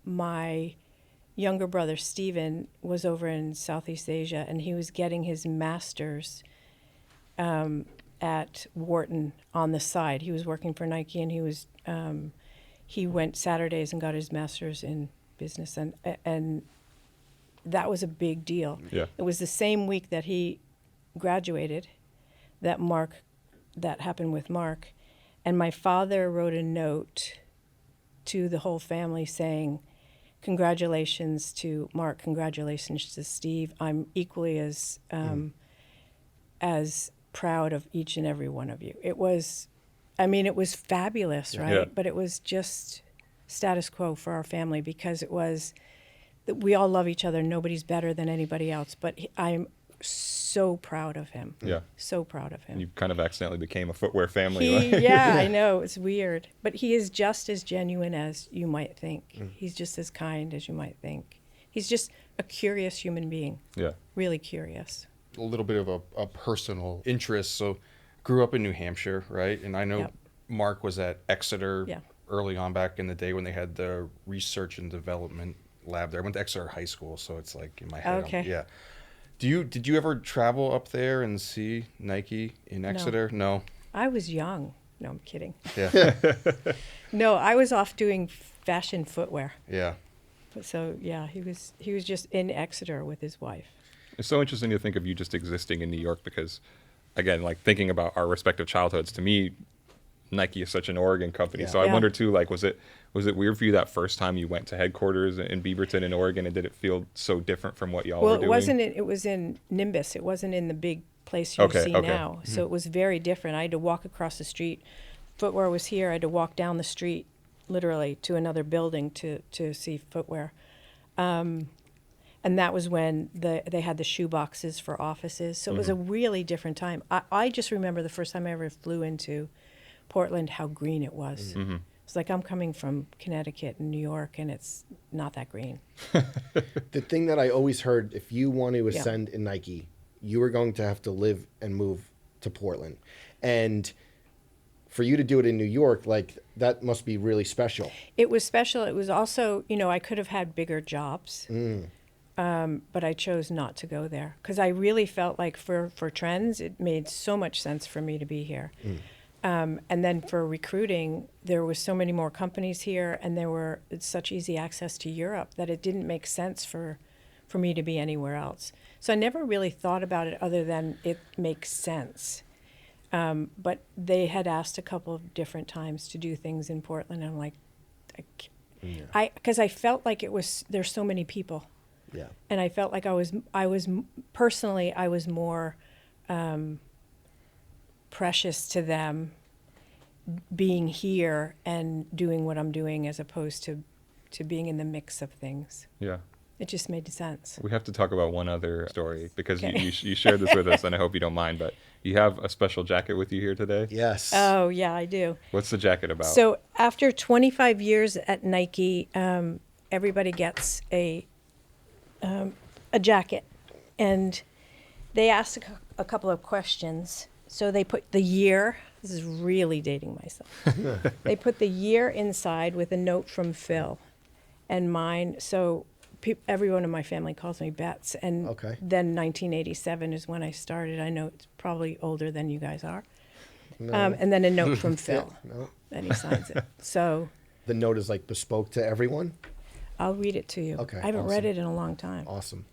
Speaker 4: My younger brother, Stephen, was over in Southeast Asia, and he was getting his master's at Wharton on the side. He was working for Nike, and he went Saturdays and got his master's in business, and that was a big deal.
Speaker 3: Yeah.
Speaker 4: It was the same week that he graduated that happened with Mark. And my father wrote a note to the whole family saying, congratulations to Mark, congratulations to Steve. I'm equally as proud of each and every one of you. It was fabulous, right?
Speaker 3: Yeah.
Speaker 4: But it was just status quo for our family, because it was, we all love each other. Nobody's better than anybody else. But I'm so proud of him.
Speaker 3: Yeah.
Speaker 4: So proud of him.
Speaker 3: You kind of accidentally became a footwear family.
Speaker 4: Yeah, I know. It's weird. But he is just as genuine as you might think. He's just as kind as you might think. He's just a curious human being.
Speaker 3: Yeah.
Speaker 4: Really curious.
Speaker 2: A little bit of a personal interest. So grew up in New Hampshire, right? And I know
Speaker 4: Yep.
Speaker 2: Mark was at Exeter
Speaker 4: Yeah.
Speaker 2: early on back in the day when they had the research and development lab there. I went to Exeter High School, so it's like in my head.
Speaker 4: Okay.
Speaker 2: Yeah. Did you ever travel up there and see Nike in Exeter? No.
Speaker 4: I was young. No, I'm kidding.
Speaker 2: Yeah.
Speaker 4: No, I was off doing fashion footwear.
Speaker 2: Yeah.
Speaker 4: So yeah, he was just in Exeter with his wife.
Speaker 3: It's so interesting to think of you just existing in New York because, again, like thinking about our respective childhoods, to me, Nike is such an Oregon company.
Speaker 1: Yeah.
Speaker 3: So I
Speaker 4: Yeah.
Speaker 3: wonder too, like, was it weird for you that first time you went to headquarters in Beaverton in Oregon, and did it feel so different from what y'all
Speaker 4: Well,
Speaker 3: were doing?
Speaker 4: it was in Nimbus. It wasn't in the big place you
Speaker 3: Okay,
Speaker 4: see
Speaker 3: okay.
Speaker 4: now. So it was very different. I had to walk across the street. Footwear was here. I had to walk down the street, literally, to another building to see Footwear. And that was when they had the shoe boxes for offices. So it was a really different time. I just remember the first time I ever flew into Portland, how green it was. It's like I'm coming from Connecticut and New York, and it's not that green.
Speaker 1: The thing that I always heard, if you want to ascend in Nike, you were going to have to live and move to Portland. And for you to do it in New York, like, that must be really special.
Speaker 4: It was special. It was also, I could have had bigger jobs, but I chose not to go there because I really felt like for trends, it made so much sense for me to be here. And then for recruiting, there was so many more companies here, and there were such easy access to Europe that it didn't make sense for me to be anywhere else. So I never really thought about it other than it makes sense. But they had asked a couple of different times to do things in Portland. And I'm like, because I felt like there's so many people.
Speaker 1: Yeah.
Speaker 4: And I felt like I was personally, I was more precious to them being here and doing what I'm doing as opposed to being in the mix of things.
Speaker 3: Yeah.
Speaker 4: It just made sense.
Speaker 3: We have to talk about one other story because
Speaker 4: Okay.
Speaker 3: you shared this with us, and I hope you don't mind, but you have a special jacket with you here today.
Speaker 1: Yes.
Speaker 4: Oh, yeah, I do.
Speaker 3: What's the jacket about?
Speaker 4: So after 25 years at Nike, everybody gets a jacket, and they asked a couple of questions. So they put the year. This is really dating myself. They put the year inside with a note from Phil, and mine. So everyone in my family calls me Bets, and
Speaker 1: Okay.
Speaker 4: then 1987 is when I started. I know it's probably older than you guys are.
Speaker 1: No.
Speaker 4: And then a note from Phil,
Speaker 1: No.
Speaker 4: and he signs it. So
Speaker 1: The note is like bespoke to everyone.
Speaker 4: I'll read it to you.
Speaker 1: Okay,
Speaker 4: I haven't read
Speaker 1: awesome.
Speaker 4: it in a long time.
Speaker 1: Awesome.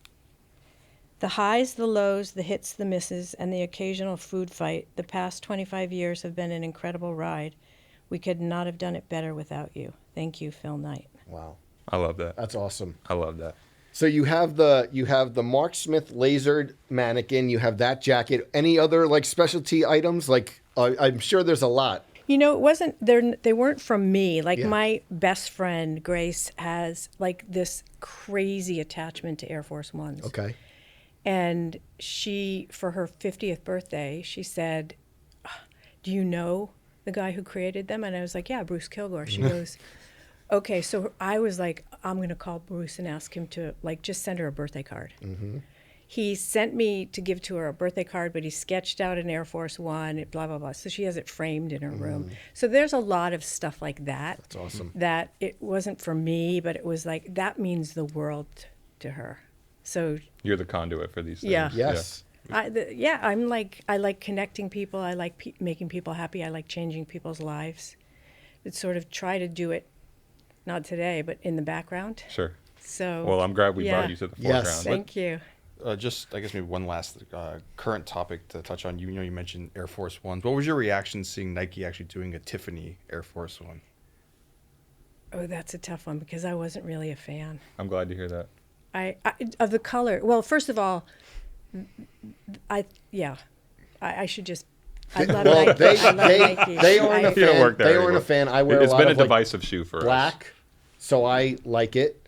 Speaker 4: The highs, the lows, the hits, the misses, and the occasional food fight, the past 25 years have been an incredible ride. We could not have done it better without you. Thank you, Phil Knight.
Speaker 1: Wow.
Speaker 3: I love that.
Speaker 1: That's awesome.
Speaker 3: I love that.
Speaker 1: So you have the Mark Smith lasered mannequin. You have that jacket. Any other like specialty items? Like I'm sure there's a lot.
Speaker 4: It wasn't they weren't from me. Like
Speaker 1: Yeah.
Speaker 4: my best friend Grace has like this crazy attachment to Air Force Ones.
Speaker 1: Okay.
Speaker 4: And she, for her 50th birthday, she said, "Do you know the guy who created them?" And I was like, "Yeah, Bruce Kilgore." She goes, "Okay." So I was like, "I'm going to call Bruce and ask him to like just send her a birthday card."
Speaker 1: Mm-hmm.
Speaker 4: He sent me to give to her a birthday card, but he sketched out an Air Force One, blah, blah, blah. So she has it framed in her room. So there's a lot of stuff like that.
Speaker 1: That's awesome.
Speaker 4: That it wasn't for me, but it was like, that means the world to her. So
Speaker 3: You're the conduit for these things.
Speaker 4: Yeah.
Speaker 1: Yes.
Speaker 4: I'm like, I like connecting people. I like making people happy. I like changing people's lives. It's sort of try to do it, not today, but in the background.
Speaker 3: Sure.
Speaker 4: So.
Speaker 3: Well, I'm glad we
Speaker 4: yeah.
Speaker 3: brought you to the
Speaker 1: Yes.
Speaker 3: foreground.
Speaker 4: Thank you.
Speaker 2: Just, I guess maybe one last current topic to touch on. You mentioned Air Force Ones. What was your reaction seeing Nike actually doing a Tiffany Air Force One?
Speaker 4: Oh, that's a tough one because I wasn't really a fan.
Speaker 3: I'm glad to hear that.
Speaker 4: I of the color. Well, first of all, I should just. I love
Speaker 1: Well,
Speaker 4: Nike. I love Nike.
Speaker 1: they aren't a
Speaker 3: You don't
Speaker 1: fan.
Speaker 3: work there
Speaker 1: They aren't a
Speaker 3: anymore.
Speaker 1: fan. I wear
Speaker 3: It's
Speaker 1: a lot
Speaker 3: been a
Speaker 1: of like,
Speaker 3: divisive shoe for us.
Speaker 1: black, so I like it.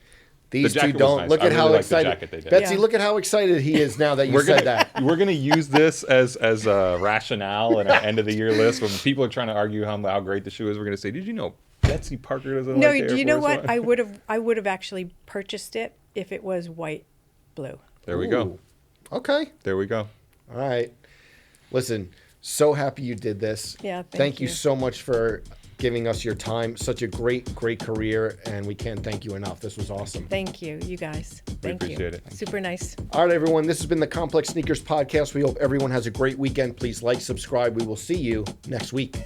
Speaker 1: These
Speaker 3: jacket
Speaker 1: two
Speaker 3: was
Speaker 1: don't.
Speaker 3: nice.
Speaker 1: Look
Speaker 3: I
Speaker 1: at
Speaker 3: really
Speaker 1: how
Speaker 3: like the
Speaker 1: excited.
Speaker 3: jacket they did.
Speaker 1: Betsy,
Speaker 4: Yeah.
Speaker 1: look at how excited he is now that you said that.
Speaker 3: We're gonna use this as a rationale in our end of the year list when people are trying to argue how great the shoe is. We're gonna say, did you know Betsy Parker doesn't
Speaker 4: No,
Speaker 3: like the
Speaker 4: do
Speaker 3: Air
Speaker 4: you know
Speaker 3: Force
Speaker 4: what?
Speaker 3: One?
Speaker 4: I would have actually purchased it if it was white, blue.
Speaker 3: There we go.
Speaker 1: Ooh. Okay.
Speaker 3: There we go.
Speaker 1: All right. Listen, So happy you did this.
Speaker 4: Yeah,
Speaker 1: Thank you
Speaker 4: you.
Speaker 1: so much for giving us your time. Such a great career, and we can't thank you enough. This was awesome.
Speaker 4: Thank you, you guys. Thank you.
Speaker 3: appreciate it.
Speaker 4: Super nice.
Speaker 1: All right, everyone. This has been the Complex Sneakers Podcast. We hope everyone has a great weekend. Please like, subscribe. We will see you next week.